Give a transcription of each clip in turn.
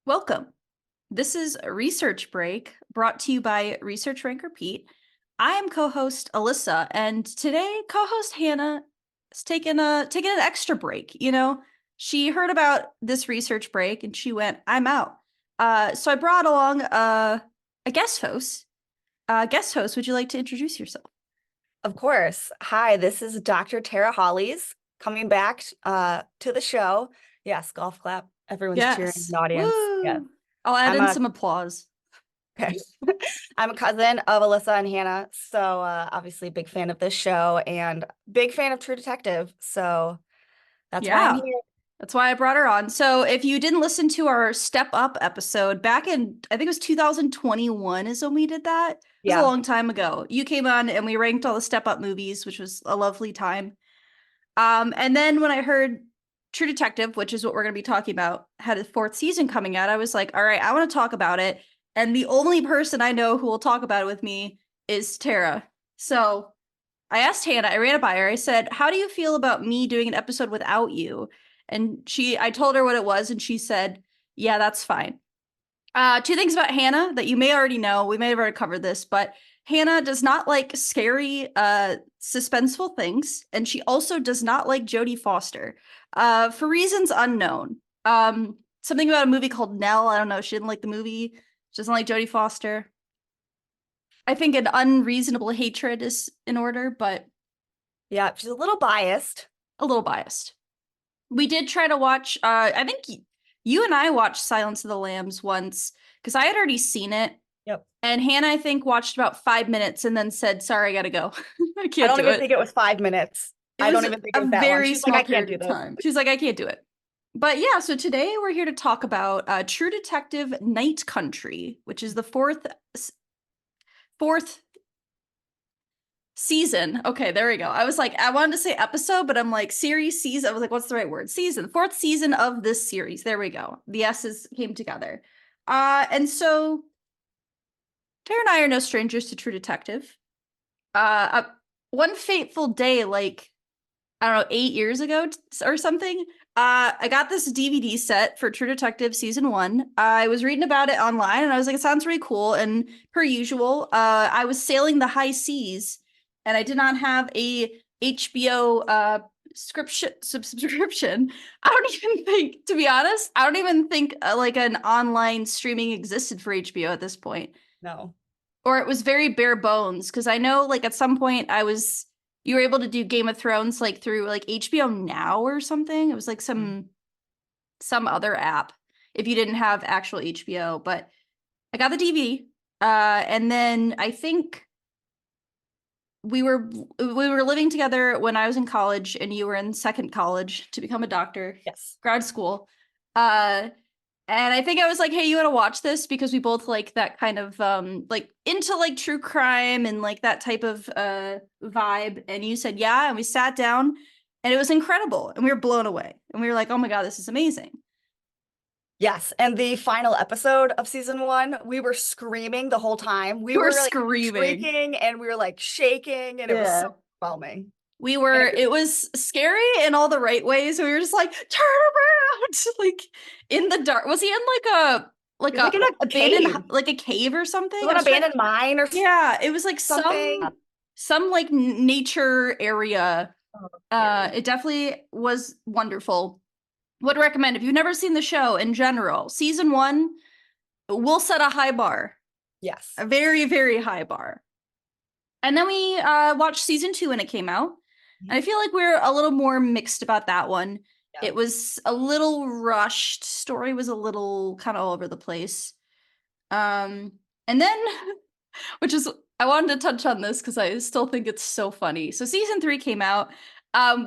Welcome. This is a research break brought to you by Research Rank Repeat. I am co-host Alyssa, and today co-host Hannah is taking an extra break. She heard about this research break and she went, "I'm out." So I brought along a guest host. Guest host, would you like to introduce yourself? Of course. Hi, this is Dr. Tara Hollies coming back to the show. Yes, golf clap. Everyone's cheering in Yes. the audience. Yes. Woo! I'll add I'm in a some applause. okay. I'm a cousin of Alyssa and Hannah, so obviously big fan of this show and big fan of True Detective. So that's why I'm Yeah. here. That's why I brought her on. So if you didn't listen to our Step Up episode back in, I think it was 2021 is when we did that. It was a Yeah. long time ago. You came on and we ranked all the Step Up movies, which was a lovely time. And then when I heard True Detective, which is what we're going to be talking about, had a fourth season coming out, I was like, all right, I want to talk about it. And the only person I know who will talk about it with me is Tara. So I asked Hannah, I ran it by her. I said, "How do you feel about me doing an episode without you?" And I told her what it was, and she said, "Yeah, that's fine." Two things about Hannah that you may already know. We may have already covered this, but Hannah does not like scary, suspenseful things, and she also does not like Jodie Foster, for reasons unknown. Something about a movie called Nell. I don't know. She didn't like the movie. She doesn't like Jodie Foster. I think an unreasonable hatred is in order, but Yeah, she's a little biased. a little biased. We did try to watch, I think you and I watched Silence of the Lambs once because I had already seen it. Yep. And Hannah, I think, watched about 5 minutes and then said, "Sorry, I gotta go." I I can't don't do even it. think it was 5 minutes. It I was don't even think it a was that long. very She's like, small I can't period do of this. time. She was like, "I can't do it." But yeah, so today we're here to talk about True Detective Night Country, which is the fourth season. Okay, there we go. I was like, I wanted to say episode, but I'm like series, season. I was like, what's the right word? Season. Fourth season of this series. There we go. The S's came together. And so Tara and I are no strangers to True Detective. One fateful day, like, I don't know, 8 years ago or something, I got this DVD set for True Detective season 1. I was reading about it online and I was like, it sounds really cool. And per usual, I was sailing the high seas and I did not have a HBO subscription. I don't even think, to be honest, I don't even think like an online streaming existed for HBO at this point. No. Or it was very bare bones because I know like at some point you were able to do Game of Thrones like through like HBO Now or something. It was like some other app if you didn't have actual HBO. But I got the DVD, and then I think we were living together when I was in college, and you were in second college to become a doctor, Yes. grad school. Uh, and I think I was like, "Hey, you want to watch this?" Because we both like that kind of like into like true crime and like that type of vibe. And you said, "Yeah," and we sat down and it was incredible. And we were blown away. And we were like, "Oh my God, this is amazing." Yes, and the final episode of season 1, we were screaming the whole time. We We were were like screaming. shrieking and we were like shaking, and it was Yeah. so overwhelming. And It was scary in all the right ways. We were just like, "Turn around!" Like in the dark. Was he in like it was like a in a abandoned cave. like a cave or something? It I was an was trying. abandoned mine or Yeah, it was like something. some like nature area. Oh, scary. It definitely was wonderful. Would recommend if you've never seen the show in general. Season 1 will set a high bar, Yes. a very very high bar. And then we watched season 2 when it came out. And I feel like we're a little more mixed about that one. Yeah. It was a little rushed. Story was a little kind of all over the place. And then which is I wanted to touch on this because I still think it's so funny. So season 3 came out.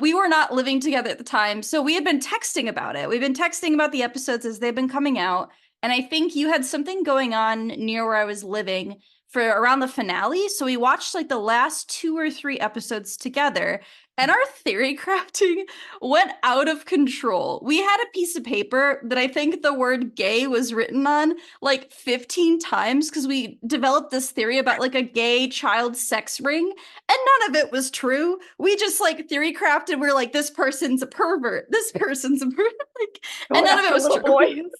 We were not living together at the time, so we had been texting about it. We've been texting about the episodes as they've been coming out, and I think you had something going on near where I was living for around the finale. So we watched like the last 2 or 3 episodes together, And our theory crafting went out of control. We had a piece of paper that I think the word gay was written on like 15 times because we developed this theory about like a gay child sex ring, and none of it was true. We just like theory crafted. We're like, this person's a pervert. This person's a pervert. Like, and Going none of it after was little true. boys.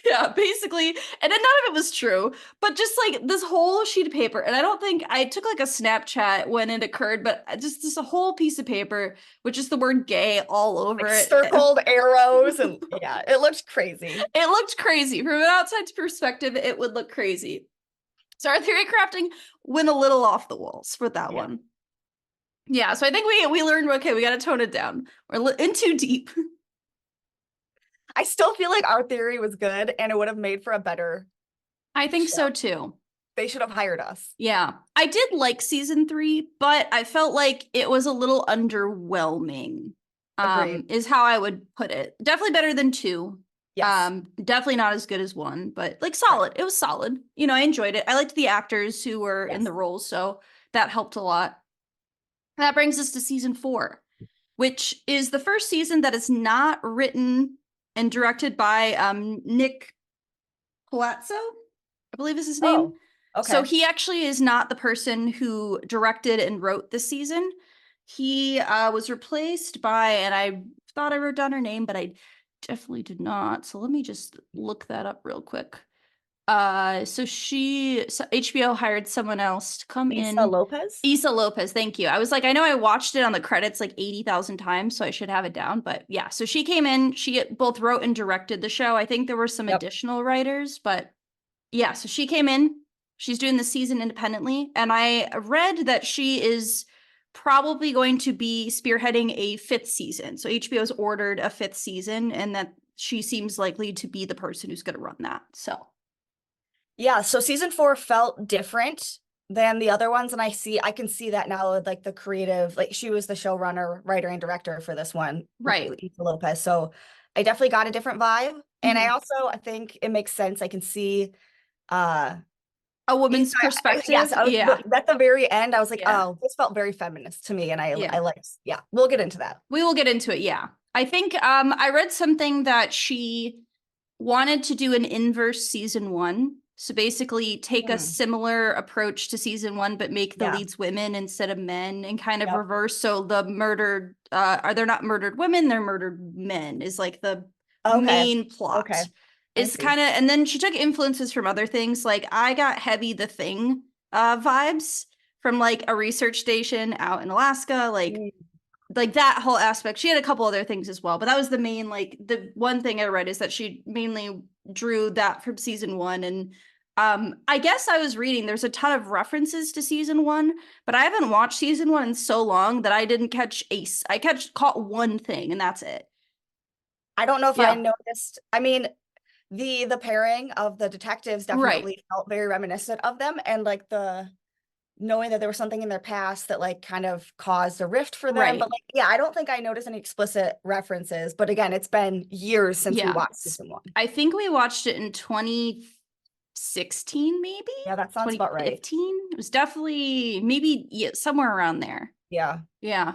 Yeah, basically. And then none of it was true, but just like this whole sheet of paper. And I don't think I took like a Snapchat when it occurred, but just a whole piece of paper with just the word gay all over Like it. circled arrows and yeah, it looked crazy. It looked crazy. From an outside perspective, it would look crazy. So our theory crafting went a little off the walls for that one. Yeah, so I think we learned, okay, we got to tone it down. We're in too deep. I still feel like our theory was good and it would have made for a better I think show. so too. They should have hired us. Yeah, I did like season 3, but I felt like it was a little underwhelming. Agreed. Is how I would put it. Definitely better than 2. Yes. Definitely not as good as 1, but like solid. It was solid. You know, I enjoyed it. I liked the actors who were in Yes. the roles, so that helped a lot. That brings us to season 4, which is the first season that is not written and directed by Nick Palazzo, I believe is his name. Oh, okay. So he actually is not the person who directed and wrote this season. He was replaced by, and I thought I wrote down her name, but I definitely did not. So let me just look that up real quick. So HBO hired someone else to come in. Issa Lopez? Issa Lopez, thank you. I was like, I know I watched it on the credits like 80,000 times, so I should have it down. But yeah, so she came in, she both wrote and directed the show. I think there were some additional writers, but yeah, so she came in. She's doing the season independently. And I read that she is probably going to be spearheading a 5th season. So HBO's ordered a 5th season, and that she seems likely to be the person who's going to run that. So Yeah, so season 4 felt different than the other ones, and I can see that now with like the creative, like she was the showrunner, writer, and director for this one, right. Issa Lopez. So I definitely got a different vibe, and I think it makes sense. I can see a woman's perspective. Yes, Yeah. At the very end, I was like, Yeah. oh, this felt very feminist to me, and I Yeah. liked. Yeah, we'll get into that. We will get into it. Yeah, I think I read something that she wanted to do an inverse season 1. So basically take a similar approach to season 1, but make the leads women instead of men, and kind of reverse. So the murdered, they're not murdered women, they're murdered men is like the main plot. Okay. Is kind of, and then she took influences from other things. Like I got Heavy the Thing vibes from like a research station out in Alaska, like that whole aspect. She had a couple other things as well, but that was the main, like the one thing I read is that she mainly drew that from season 1. And I guess I was reading there's a ton of references to season 1, but I haven't watched season 1 in so long that I didn't catch caught one thing, and that's it. I don't know if I noticed. I mean, the pairing of the detectives definitely felt very reminiscent of them, and like the knowing that there was something in their past that like kind of caused a rift for them. But like, yeah, I don't think I noticed any explicit references. But again, it's been years since we watched season 1. I think we watched it in 2016, maybe. Yeah, that sounds about right. 2015. It was definitely maybe somewhere around there. Yeah. Yeah.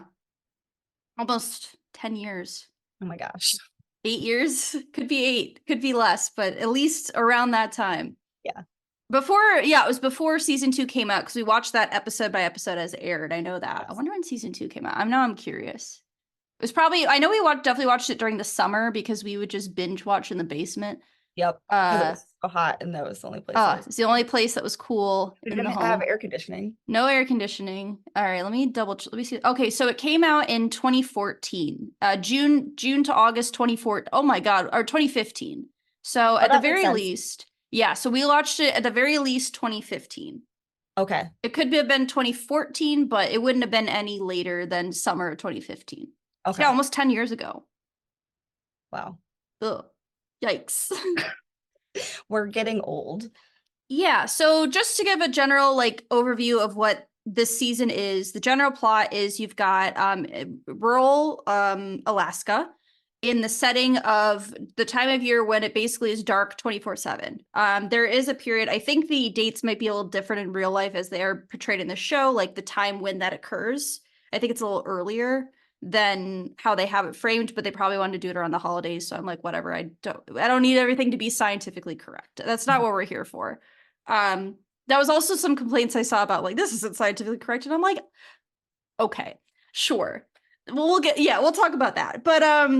Almost 10 years. Oh my gosh. 8 years, could be 8, could be less, but at least around that time. Yeah. It was before season 2 came out, because we watched that episode by episode as it aired. I know that. Yes. I wonder when season 2 came out. I'm curious. It was probably, I know we definitely watched it during the summer because we would just binge watch in the basement. Yep. Because it was so hot, and that was the only place. It's the only place that was cool. It didn't have air conditioning. No air conditioning. All right, let me see. Okay, so it came out in 2014. June to August 2014. Oh my God, or 2015. So at the very least, yeah. So we watched it at the very least 2015. Okay. It could have been 2014, but it wouldn't have been any later than summer of 2015. Okay. So yeah, almost 10 years ago. Wow. Ugh. Yikes. We're getting old. Yeah, so just to give a general like overview of what this season is, the general plot is you've got rural Alaska in the setting of the time of year when it basically is dark 24/7. There is a period, I think the dates might be a little different in real life as they are portrayed in the show, like the time when that occurs. I think it's a little earlier. than how they have it framed, but they probably wanted to do it around the holidays. So I'm like, whatever. I don't need everything to be scientifically correct. That's not what we're here for. That was also some complaints I saw about like, this isn't scientifically correct. And I'm like, okay, sure. We'll talk about that. But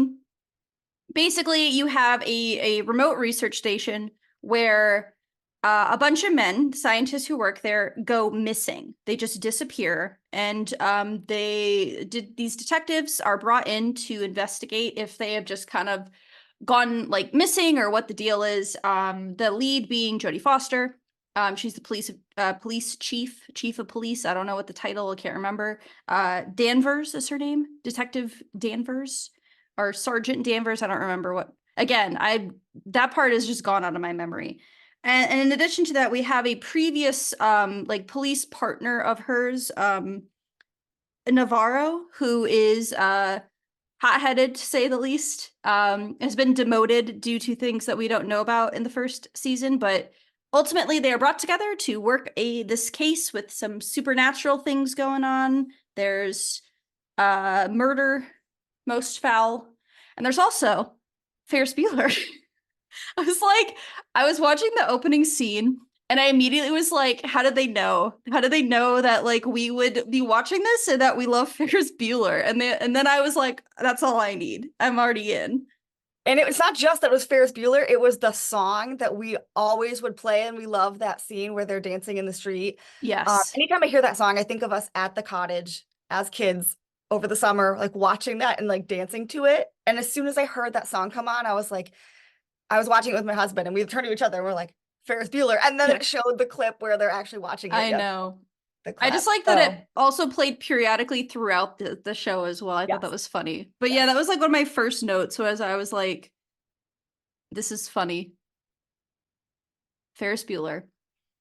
basically you have a remote research station where a bunch of men, scientists who work there, go missing. They just disappear, and these detectives are brought in to investigate if they have just kind of gone like missing or what the deal is. The lead being Jodie Foster. She's the police chief of police. I don't know what the title, I can't remember. Danvers is her name, Detective Danvers or Sergeant Danvers. I don't remember what. Again, that part is just gone out of my memory. And in addition to that, we have a previous like police partner of hers, Navarro, who is hot-headed to say the least, has been demoted due to things that we don't know about in the first season, but ultimately they are brought together to work this case with some supernatural things going on. There's murder, most foul, and there's also Ferris Bueller. I was watching the opening scene and I immediately was like, how did they know? How did they know that like we would be watching this and that we love Ferris Bueller? And then I was like, that's all I need. I'm already in. And it's not just that it was Ferris Bueller, it was the song that we always would play, and we love that scene where they're dancing in the street. Yes. Anytime I hear that song, I think of us at the cottage as kids over the summer, like watching that and like dancing to it. And as soon as I heard that song come on, I was watching it with my husband, and we turned to each other and we're like, Ferris Bueller. And then it showed the clip where they're actually watching it. I know. The I clap. just like that it also played periodically throughout the show as well. I thought that was funny. But yeah, that was like one of my first notes was I was like, this is funny. Ferris Bueller.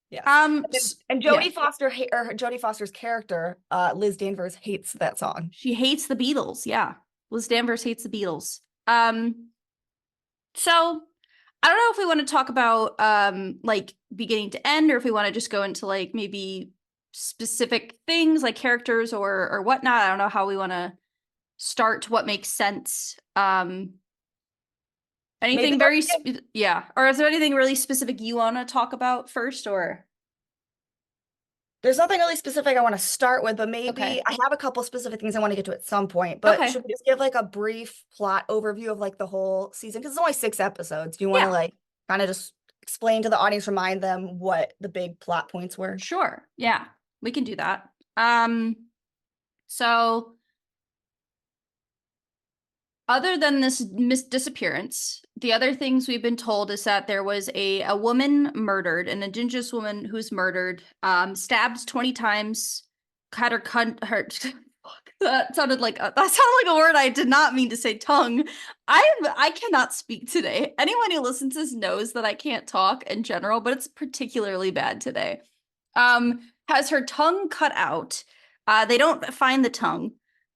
Yes. And Jodie Foster or Jodie Foster's character, Liz Danvers, hates that song. She hates the Beatles. Yeah. Liz Danvers hates the Beatles. So I don't know if we want to talk about like beginning to end, or if we want to just go into like maybe specific things like characters or whatnot. I don't know how we want to start, what makes sense. Anything very or is there anything really specific you want to talk about first? Or there's nothing really specific I want to start with, but maybe I have a couple specific things I want to get to at some point. But should we just give like a brief plot overview of like the whole season? Because it's only 6 episodes. Do you want to like kind of just explain to the audience, remind them what the big plot points were? Sure. Yeah, we can do that. So other than this disappearance, the other things we've been told is that there was a woman murdered, an indigenous woman who's murdered, stabbed 20 times, had her that sounded like a word I did not mean to say. Tongue. I cannot speak today. Anyone who listens to this knows that I can't talk in general, but it's particularly bad today. Has her tongue cut out. They don't find the tongue.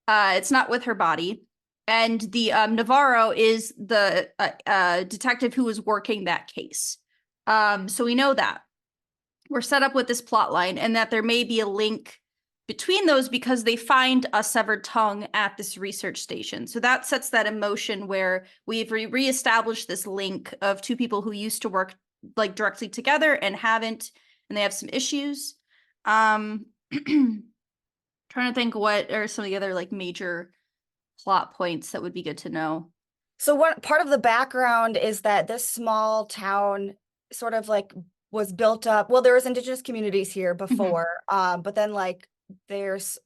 It's not with her body. And the Navarro is the detective who was working that case. So we know that. We're set up with this plot line, and that there may be a link between those because they find a severed tongue at this research station. So that sets that in motion where we've reestablished this link of two people who used to work like directly together and haven't, and they have some issues. Trying to think what are some of the other like major plot points that would be good to know. So what part of the background is that this small town sort of like was built up. Well, there was indigenous communities here before, but then like there's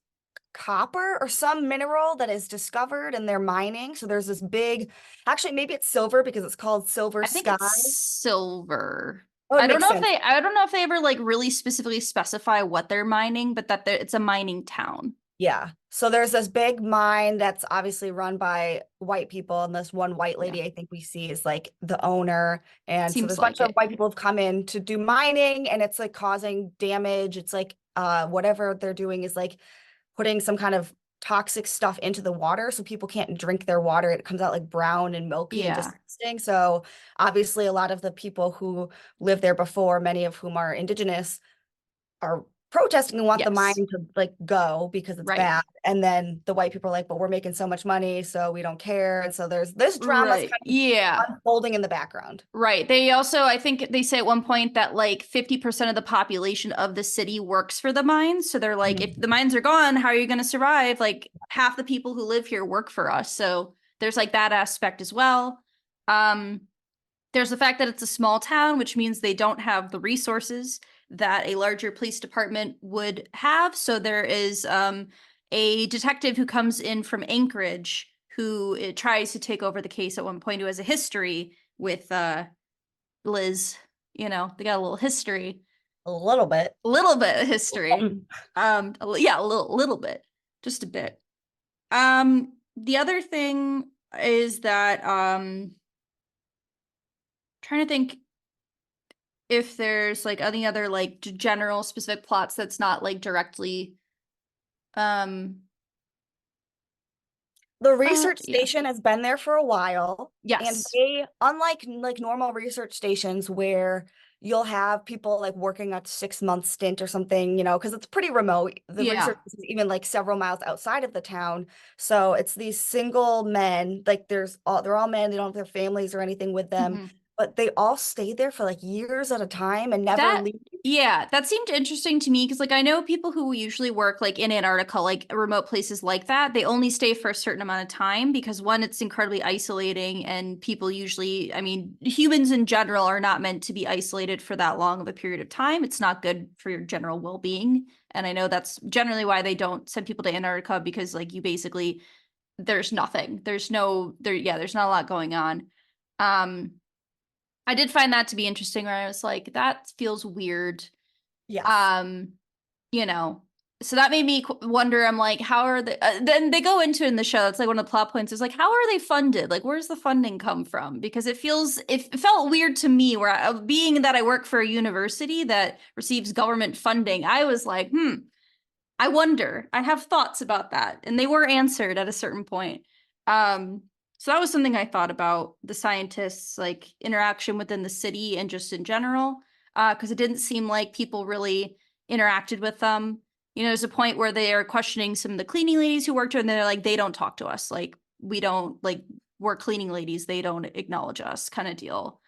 copper or some mineral that is discovered and they're mining. So there's this big, actually maybe it's silver because it's called Silver Sky. I think it's silver. Oh, I don't know if they ever like really specifically specify what they're mining, but that it's a mining town. Yeah. So there's this big mine that's obviously run by white people, and this one white lady I think we see is like the owner. And so there's a bunch of white people have come in to do mining, and it's like causing damage. It's like whatever they're doing is like putting some kind of toxic stuff into the water, so people can't drink their water. It comes out like brown and milky and disgusting. So obviously a lot of the people who lived there before, many of whom are indigenous, are protesting and want the mine Yes. to like go because it's Right. bad. And then the white people are like, but we're making so much money, so we don't care. And so there's this drama's Right. kind of Yeah. unfolding in the background. Right. They also, I think they say at one point that like 50% of the population of the city works for the mines. So they're like, if the mines are gone, how are you going to survive? Like half the people who live here work for us. So there's like that aspect as well. Um, there's the fact that it's a small town, which means they don't have the resources that a larger police department would have. So there is a detective who comes in from Anchorage who tries to take over the case at one point, who has a history with Liz. You know, they got a little history. A little bit. A little bit of history. Yeah, a little bit. Just a bit. The other thing is that trying to think if there's like any other like general specific plots that's not like directly um The research yeah. station has been there for a while, and Yes. they, unlike like normal research stations where you'll have people like working a 6 month stint or something, because it's pretty remote. The Yeah. research is even like several miles outside of the town. So it's these single men, like they're all men, they don't have their families or anything with them, Mhm. but they all stay there for like years at a time and never That leave. yeah, that seemed interesting to me because like I know people who usually work like in Antarctica, like remote places like that, they only stay for a certain amount of time because one, it's incredibly isolating and people usually, I mean, humans in general are not meant to be isolated for that long of a period of time. It's not good for your general well-being. And I know that's generally why they don't send people to Antarctica because like you basically there's nothing. There's not a lot going on. Um I did find that to be interesting where I was like, that feels weird. Yes. Um, you know, so that made me wonder. I'm like, how are they? Then they go into it in the show. It's like one of the plot points is like, how are they funded? Like, where's the funding come from? Because it felt weird to me where being that I work for a university that receives government funding, I was like, I wonder. I have thoughts about that, and they were answered at a certain point. Um, so that was something I thought about the scientists' like interaction within the city and just in general, because it didn't seem like people really interacted with them. You know, there's a point where they are questioning some of the cleaning ladies who worked here, and they're like, they don't talk to us. Like, we don't like we're cleaning ladies. They don't acknowledge us, kind of deal.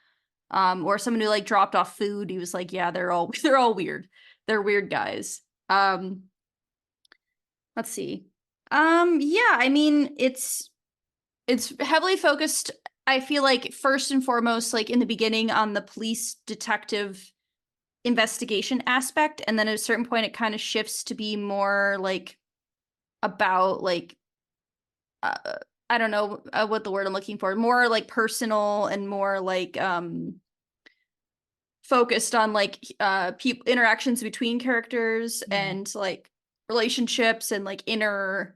Or someone who like dropped off food. He was like, yeah, they're all weird. They're weird guys. Let's see. Yeah, I mean, it's heavily focused, I feel like first and foremost, like in the beginning on the police detective investigation aspect, and then at a certain point it kind of shifts to be more like about like uh, I don't know what the word I'm looking for, more like personal and more like focused on like people interactions between characters Yeah. and like relationships and like inner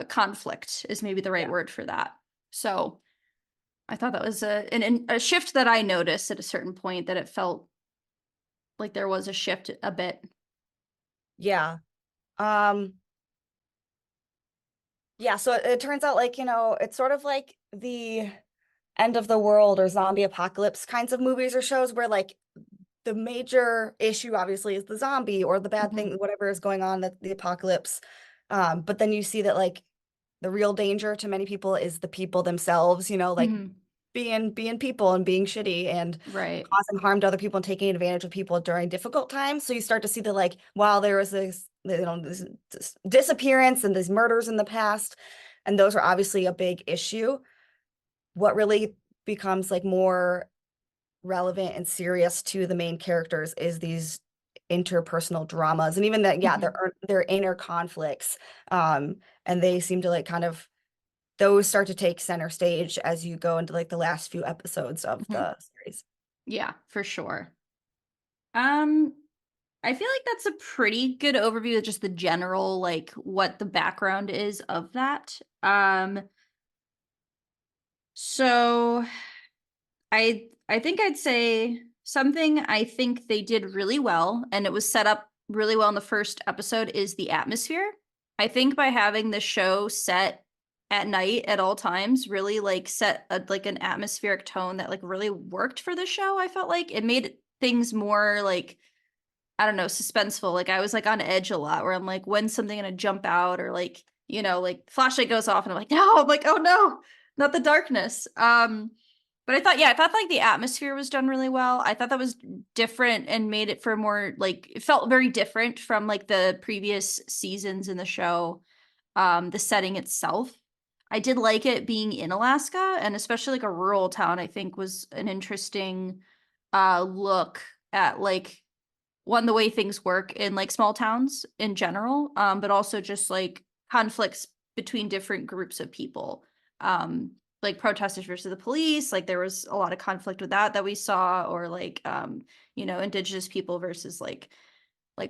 conflict is maybe the right Yeah. word for that. So I thought that was a shift that I noticed at a certain point that it felt like there was a shift a bit. Yeah. Um, yeah, so it turns out like, it's sort of like the end of the world or zombie apocalypse kinds of movies or shows where like the major issue obviously is the zombie or the bad Mm-hmm. thing, whatever is going on, the apocalypse. But then you see that like the real danger to many people is the people themselves, like Mm-hmm. being people and being shitty and Right. causing harm to other people and taking advantage of people during difficult times. So you start to see that like while there was this disappearance and these murders in the past, and those are obviously a big issue, what really becomes like more relevant and serious to the main characters is these interpersonal dramas and even that, yeah, Mm-hmm. their inner conflicts. And they seem to like kind of those start to take center stage as you go into like the last few episodes of Mm-hmm. the series. Yeah, for sure. Um, I feel like that's a pretty good overview of just the general, like what the background is of that. So I think I'd say something I think they did really well, and it was set up really well in the first episode, is the atmosphere. I think by having the show set at night at all times really like set like an atmospheric tone that like really worked for the show. I felt like it made things more like I don't know, suspenseful. Like I was like on edge a lot where I'm like, when's something gonna jump out or like, like flashlight goes off and I'm like, no, I'm like, oh no, not the darkness. But I thought like the atmosphere was done really well. I thought that was different and made it for more like it felt very different from like the previous seasons in the show. The setting itself. I did like it being in Alaska and especially like a rural town, I think was an interesting look at like one the way things work in like small towns in general, but also just like conflicts between different groups of people, like protesters versus the police. Like there was a lot of conflict with that we saw, or like indigenous people versus like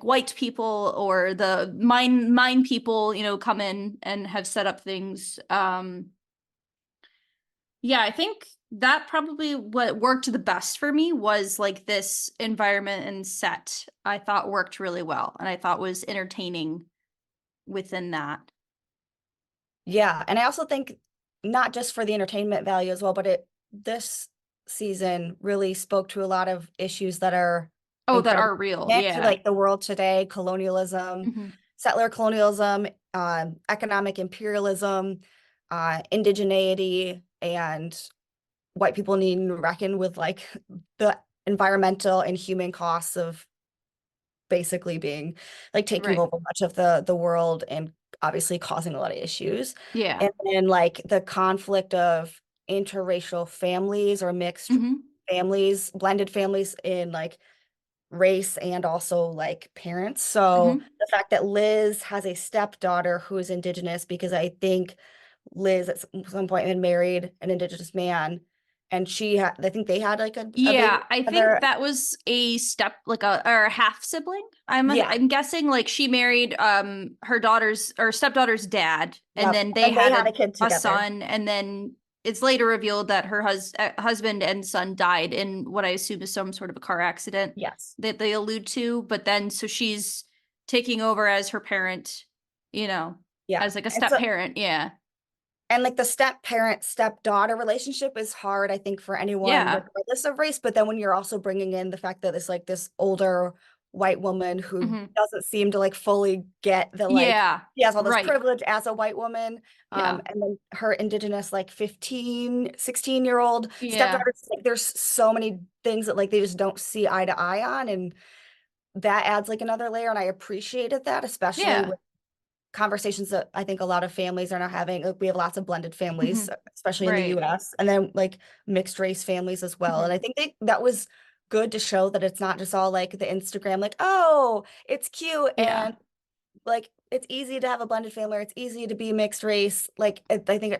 white people, or the mine people come in and have set up things. Yeah, I think that probably what worked the best for me was like this environment and set I thought worked really well and I thought was entertaining within that. Yeah, and I also think not just for the entertainment value as well, but this season really spoke to a lot of issues that are Oh, that incredibly are real. relevant to Yeah. like the world today, colonialism, Hmm. settler colonialism, economic imperialism, indigeneity, and white people needing to reckon with like the environmental and human costs of basically being like taking Right. over much of the world and obviously causing a lot of issues. Yeah. And then like the conflict of interracial families or mixed Hmm. families, blended families in like race and also like parents. So Hmm. the fact that Liz has a stepdaughter who is indigenous, because I think Liz at some point had married an indigenous man, and I think they had like a baby Yeah, I think together. that was a step like a or a half sibling. Yeah. I'm guessing like she married her daughter's or stepdaughter's dad and Yep. then they And they had had a kid a together. son, and then it's later revealed that her husband and son died in what I assume is some sort of a car accident Yes. that they allude to, but then so she's taking over as her parent, you know, Yeah. as like a And step so, parent. Yeah. and like the step parent, stepdaughter relationship is hard, I think, for anyone, Yeah. regardless of race. But then when you're also bringing in the fact that it's like this older white woman who Hmm. doesn't seem to like fully get the like, Yeah. she has all this Right. privilege as a white woman. Yeah. And then her indigenous, like 15, 16-year-old Yeah. stepdaughter, it's like there's so many things that like they just don't see eye to eye on. And that adds like another layer. And I appreciated that, especially Yeah. with conversations that I think a lot of families are now having. Like, we have lots of blended Hmm. families, especially in the Right. US, and then like mixed race families as well. And Hmm. I think that was good to show that it's not just all like the Instagram, like, oh, it's cute Yeah. and like it's easy to have a blended family, or it's easy to be mixed race. Like I think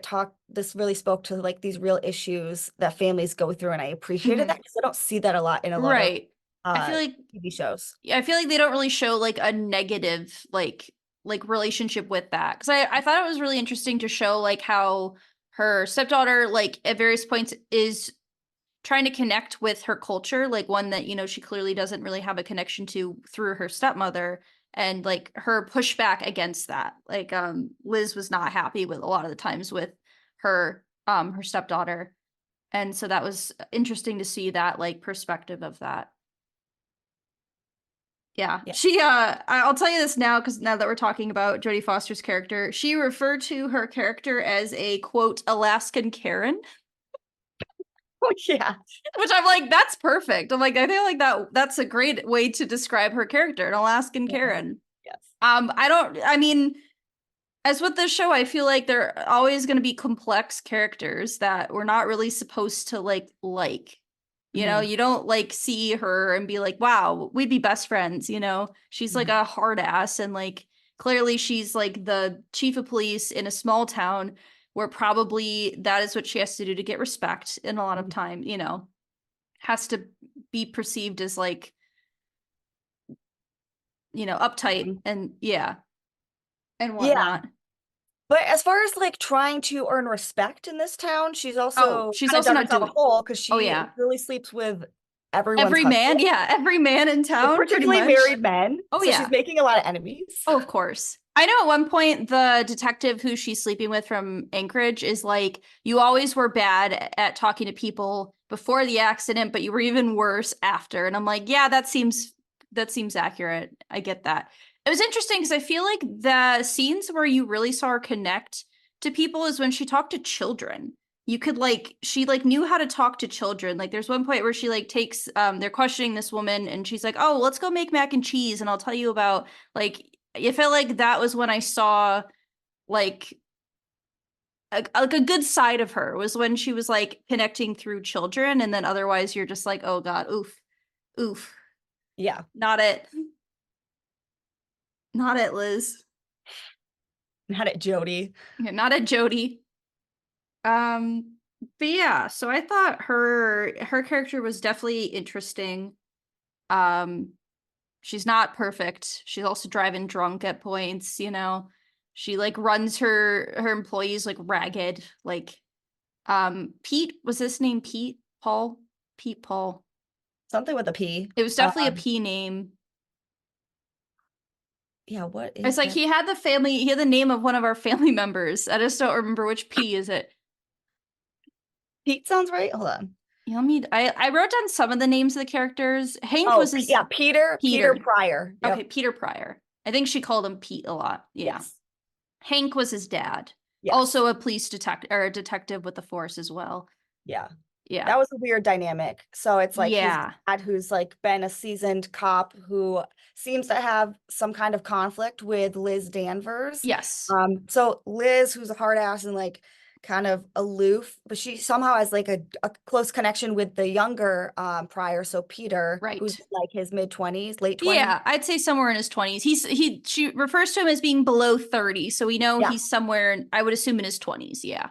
this really spoke to like these real issues that families go through. And I appreciated that Hmm. because I don't see that a lot in a lot of Right. I feel uh like TV shows. I feel like they don't really show like a negative like relationship with that. Because I thought it was really interesting to show like how her stepdaughter like at various points is trying to connect with her culture, like one that, she clearly doesn't really have a connection to through her stepmother, and like her pushback against that. Like Liz was not happy with a lot of the times with her stepdaughter. And so that was interesting to see that like perspective of that. Yeah. Yeah. I'll tell you this now because now that we're talking about Jodie Foster's character, she referred to her character as a quote Alaskan Karen, Oh yeah. which I'm like, that's perfect. I'm like, I feel like that's a great way to describe her character, an Alaskan Yes. Karen. Yes. I mean, as with this show, I feel like they're always going to be complex characters that we're not really supposed to like. Mhm. You don't like see her and be like, wow, we'd be best friends. She's like Mhm. a hard ass, and like clearly she's like the chief of police in a small town where probably that is what she has to do to get respect in a lot of Mhm. time, has to be perceived as like, uptight Mhm. and yeah, and Yeah, whatnot. but as far as like trying to earn respect in this town, she's Oh, also she's kind of also dug not herself a doing. hole because Oh she yeah. really sleeps with everyone's Every man, husband, yeah, every man in like town, pretty particularly much. married men. Oh So she's yeah. making a lot of enemies. Oh, of course. I know at one point the detective who she's sleeping with from Anchorage is like, you always were bad at talking to people before the accident, but you were even worse after. And I'm like, yeah, that seems that seems accurate. I get that. It was interesting because I feel like the scenes where you really saw her connect to people is when she talked to children. You could she knew how to talk to children. Like there's one point where she takes they're questioning this woman and she's like, oh, let's go make mac and cheese and I'll tell you about I felt like that was when I saw a good side of her was when she was connecting through children, and then otherwise you're just like, oh god, oof. Yeah. Not it, Liz. Not it, Jodie. Yeah, not it, Jodie. But yeah, so I thought her character was definitely interesting. She's not perfect. She's also driving drunk at points, She runs her employees ragged. Pete, was his name Pete? Paul? Pete Paul. Something with a P. It was definitely a P name. Yeah, what is it's he had the name of one of our family members. I just don't remember which P is it. Pete sounds right. Hold on. Yeah, I wrote down some of the names of the characters. Hank was his Peter Pryor. Yep. Okay, Peter Pryor. I think she called him Pete a lot. Yeah. Yes. Hank was his dad. Yes. Also a police detective or a detective with the force as well. Yeah. Yeah. That was a weird dynamic. So it's his dad who's been a seasoned cop who seems to have some kind of conflict with Liz Danvers. Yes. So Liz, who's a hard ass and kind of aloof, but she somehow has a close connection with the younger Pryor, so Peter, right, who's his mid-20s, late 20s. Yeah, I'd say somewhere in his 20s. She refers to him as being below 30, so we know he's somewhere, I would assume, in his 20s. Yeah.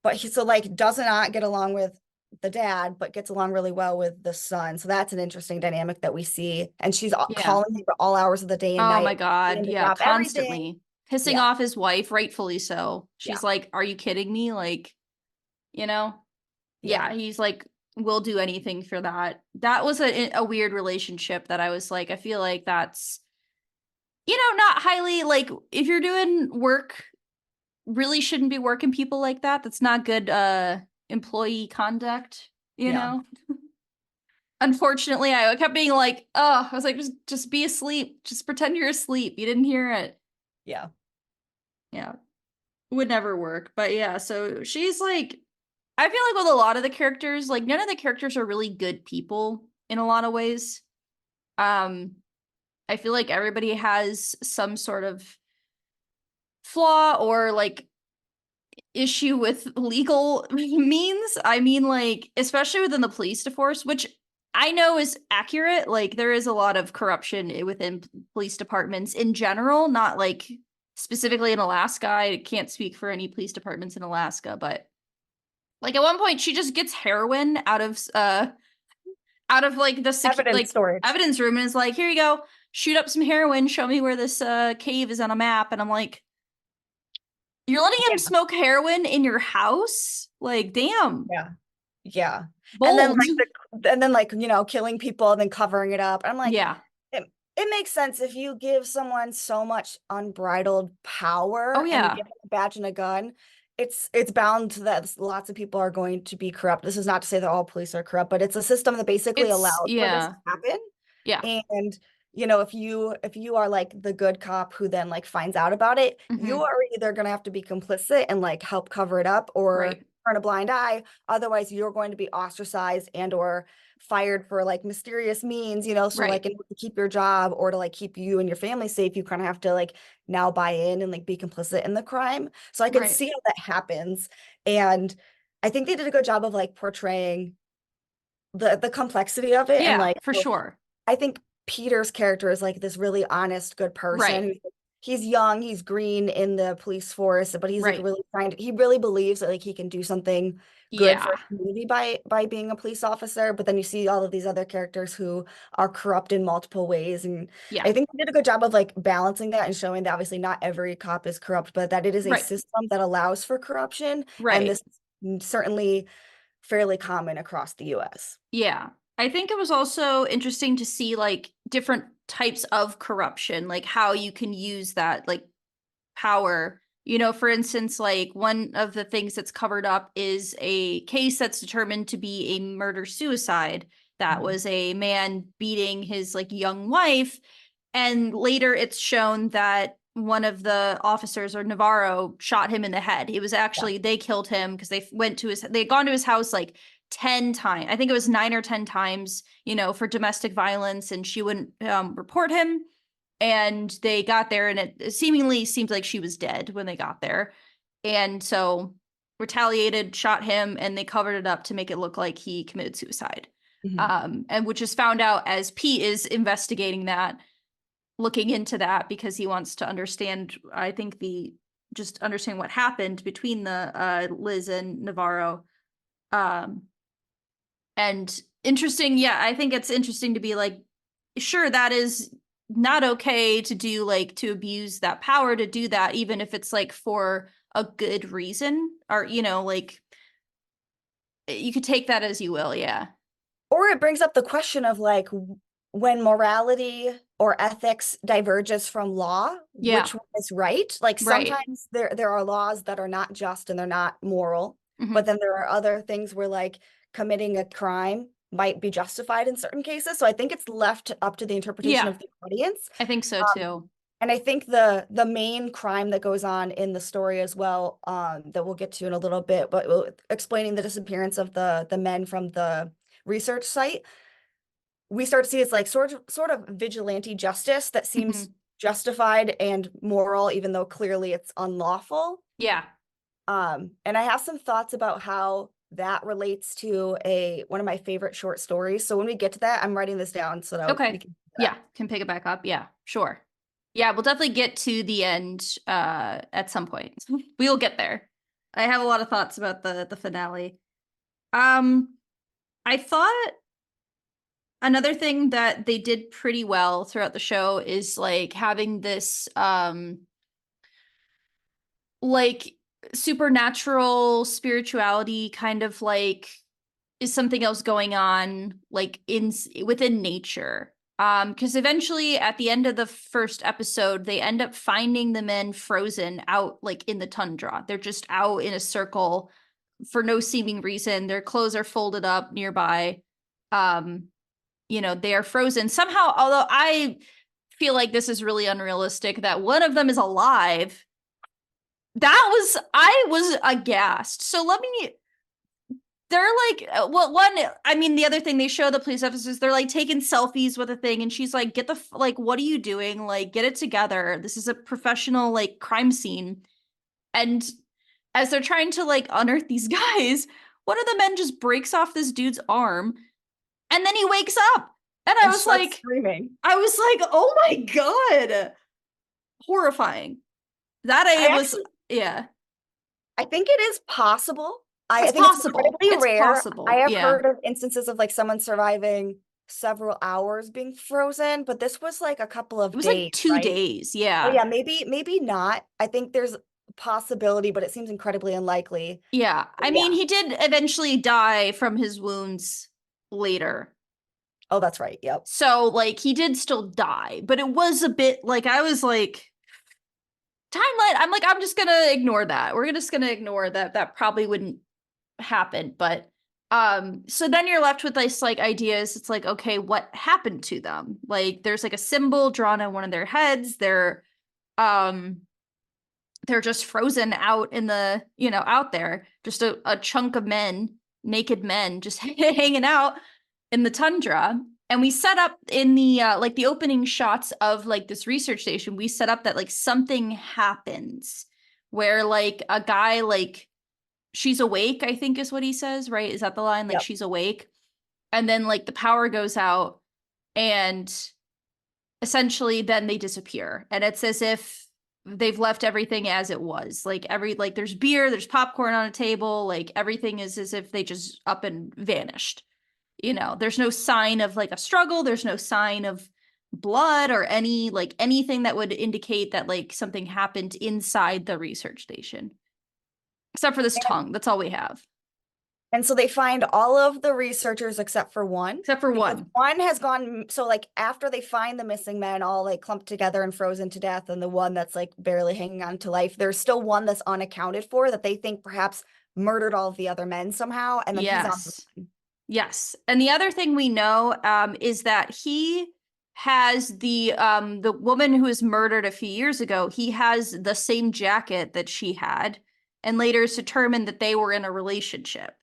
But he does not get along with the dad, but gets along really well with the son. So that's an interesting dynamic that we see. And she's calling him for all hours of the day and night. Oh my god, yeah, constantly pissing off his wife, rightfully so. She's like, are you kidding me? Yeah, he's will do anything for that. That was a weird relationship that I was I feel like that's not highly if you're doing work, really shouldn't be working people like that. That's not good employee conduct, you know. Unfortunately, I kept being I was just be asleep, just pretend you're asleep, you didn't hear it. Yeah would never work. But yeah, so she's I feel with a lot of the characters, none of the characters are really good people in a lot of ways. I feel everybody has some sort of flaw or issue with legal means. I mean, especially within the police force, which I know is accurate. There is a lot of corruption within police departments in general, not specifically in Alaska. I can't speak for any police departments in Alaska, but at one point she just gets heroin out of the evidence storage evidence room and is here you go, shoot up some heroin, show me where this cave is on a map. And I'm you're letting him smoke heroin in your house? Damn. Yeah. Bold. And then killing people and then covering it up. I'm it makes sense if you give someone so much unbridled power and you give them a badge and a gun. It's bound that lots of people are going to be corrupt. This is not to say that all police are corrupt, but it's a system that basically allows for this to happen. Yeah. And if you are the good cop who then finds out about it, you are either going to have to be complicit and help cover it up or turn a blind eye. Otherwise, you're going to be ostracized and or fired for mysterious means, so in order to keep your job or to keep you and your family safe, you kind of have to now buy in and be complicit in the crime. So I can see how that happens. And I think they did a good job of portraying the complexity of it. Yeah, and for sure. I think Peter's character is this really honest, good person. He's young, he's green in the police force, but he's really he really believes that he can do something good for the community by being a police officer. But then you see all of these other characters who are corrupt in multiple ways. And I think they did a good job of balancing that and showing that obviously not every cop is corrupt, but that it is a system that allows for corruption. And this is certainly fairly common across the US. Yeah. I think it was also interesting to see different types of corruption, how you can use that power. For instance, one of the things that's covered up is a case that's determined to be a murder-suicide. that was a man beating his like young wife. And later it's shown that one of the officers, or Navarro, shot him in the head. It was actually, they killed him because they had gone to his house like 10 times. I think it was 9 or 10 times, for domestic violence, and she wouldn't report him. And they got there, and it seemingly seemed like she was dead when they got there. And so retaliated, shot him, and they covered it up to make it look like he committed suicide. And which is found out as Pete is investigating that, looking into that, because he wants to understand, I think, just understand what happened between the Liz and Navarro. And interesting, yeah, I think it's interesting to be like, sure, that is not okay to do, like, to abuse that power to do that, even if it's like for a good reason, or like, you could take that as you will. Yeah. Or it brings up the question of like, when morality or ethics diverges from law, which one is right? Like sometimes there are laws that are not just and they're not moral, but then there are other things where like committing a crime might be justified in certain cases. So I think it's left up to the interpretation of the audience. I think so too. And I think the main crime that goes on in the story as well, that we'll get to in a little bit, but explaining the disappearance of the men from the research site, we start to see it's like sort of vigilante justice that seems justified and moral, even though clearly it's unlawful. Yeah. And I have some thoughts about how that relates to one of my favorite short stories. So when we get to that, I'm writing this down so that we can pick it back up. Yeah, sure. Yeah, we'll definitely get to the end at some point. We'll get there. I have a lot of thoughts about the finale. I thought another thing that they did pretty well throughout the show is like having this like supernatural spirituality kind of like is something else going on like within nature. Because eventually at the end of the first episode, they end up finding the men frozen out like in the tundra. They're just out in a circle for no seeming reason. Their clothes are folded up nearby. They are frozen somehow, although I feel like this is really unrealistic that one of them is alive. I was aghast. So they're like, the other thing they show the police officers, they're like taking selfies with a thing, and she's like, what are you doing? Like, get it together. This is a professional like crime scene. And as they're trying to like unearth these guys, one of the men just breaks off this dude's arm, and then he wakes up. And I was like screaming. I was like, oh my God. Horrifying. Yeah. I think it is possible. I think possible. It's incredibly rare. Possible. I have heard of instances of like someone surviving several hours being frozen, but this was like a couple of days. It was like 2 days. Yeah. Oh, yeah, maybe not. I think there's a possibility, but it seems incredibly unlikely. Yeah. I mean, he did eventually die from his wounds later. Oh, that's right. Yep. So like he did still die, but it was a bit like, I was like, timeline. I'm like, I'm just gonna ignore that. We're just gonna ignore that. That probably wouldn't happen. But so then you're left with this like ideas. It's like, okay, what happened to them? Like there's like a symbol drawn on one of their heads. They're just frozen out in the, out there, just a chunk of men, naked men, just hanging out in the tundra. And we set up in the like the opening shots of like this research station, we set up that like something happens where like a guy, like she's awake, I think is what he says, right? Is that the line? Like she's awake. And then like the power goes out, and essentially then they disappear. And it's as if they've left everything as it was. Like there's beer, there's popcorn on a table, like everything is as if they just up and vanished. There's no sign of like a struggle. There's no sign of blood or anything that would indicate that like something happened inside the research station. Except for this tongue. That's all we have. And so they find all of the researchers except for one. One has gone, so like after they find the missing men all like clumped together and frozen to death, and the one that's like barely hanging on to life, there's still one that's unaccounted for that they think perhaps murdered all of the other men somehow. And then he's on. Yes. And the other thing we know is that he has the woman who was murdered a few years ago, he has the same jacket that she had, and later is determined that they were in a relationship.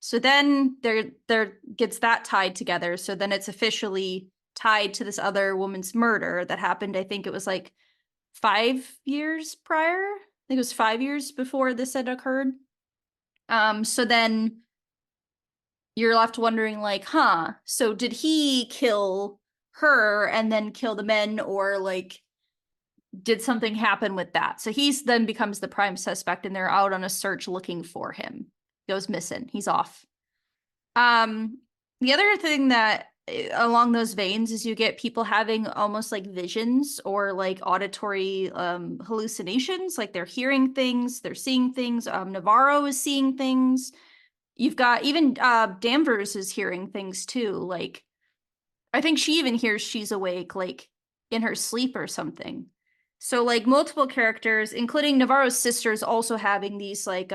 So then there gets that tied together. So then it's officially tied to this other woman's murder that happened, I think it was like 5 years prior. I think it was 5 years before this had occurred. So then you're left wondering, like, huh, so did he kill her and then kill the men, or like did something happen with that? So he's then becomes the prime suspect, and they're out on a search looking for him. Goes missing. He's off. The other thing that along those veins is you get people having almost like visions or like auditory hallucinations, like they're hearing things, they're seeing things. Navarro is seeing things. You've got even Danvers is hearing things too. Like, I think she even hears she's awake, like in her sleep or something. So like multiple characters, including Navarro's sisters, also having these like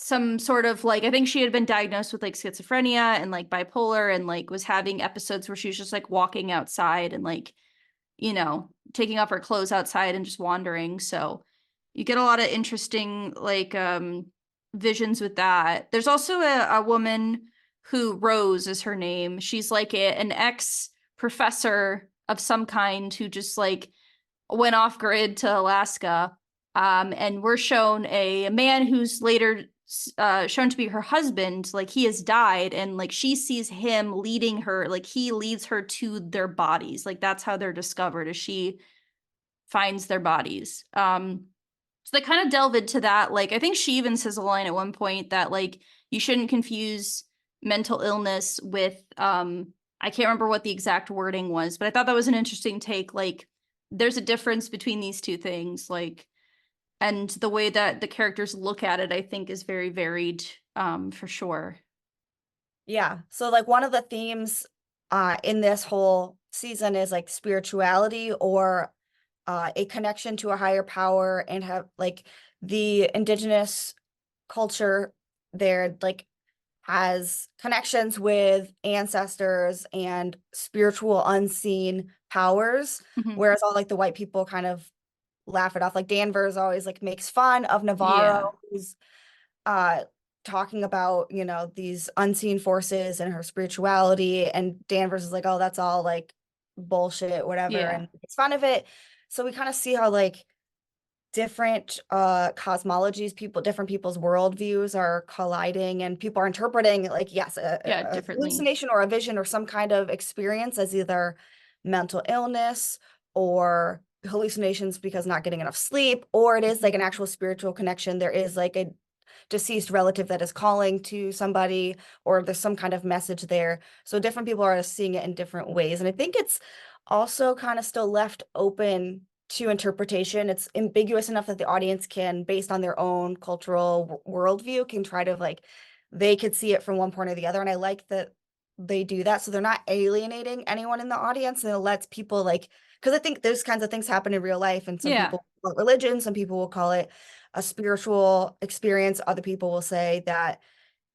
some sort of like, I think she had been diagnosed with like schizophrenia and like bipolar, and like was having episodes where she was just like walking outside and like, you know, taking off her clothes outside and just wandering. So you get a lot of interesting like visions with that. There's also a woman who, Rose is her name. She's like an ex professor of some kind who just like went off grid to Alaska. And we're shown a man who's later shown to be her husband. Like he has died, and like she sees him leading her, like he leads her to their bodies. Like that's how they're discovered, as she finds their bodies. So they kind of delve into that. Like I think she even says a line at one point that like you shouldn't confuse mental illness with I can't remember what the exact wording was, but I thought that was an interesting take. Like there's a difference between these two things, like, and the way that the characters look at it, I think, is very varied, for sure. Yeah. So like one of the themes in this whole season is like spirituality, or a connection to a higher power, and have like the indigenous culture there like has connections with ancestors and spiritual unseen powers, Mhm. whereas all like the white people kind of laugh it off. Like Danvers always like makes fun of Navarro, Yeah. who's uh talking about, you know, these unseen forces and her spirituality, and Danvers is like, oh, that's all like bullshit, whatever, Yeah. and makes fun of it. So we kind of see how like different cosmologies, different people's worldviews are colliding, and people are interpreting like, yes, Yeah. a Differently. hallucination or a vision or some kind of experience as either mental illness, or hallucinations because not getting enough sleep, or it is like an actual spiritual connection. There is like a deceased relative that is calling to somebody, or there's some kind of message there. So different people are seeing it in different ways. And I think it's also kind of still left open to interpretation. It's ambiguous enough that the audience can, based on their own cultural worldview, can try to like, they could see it from one point or the other. And I like that they do that. So they're not alienating anyone in the audience, and it lets people like, because I think those kinds of things happen in real life, and some Yeah. people call it religion, some people will call it a spiritual experience. Other people will say that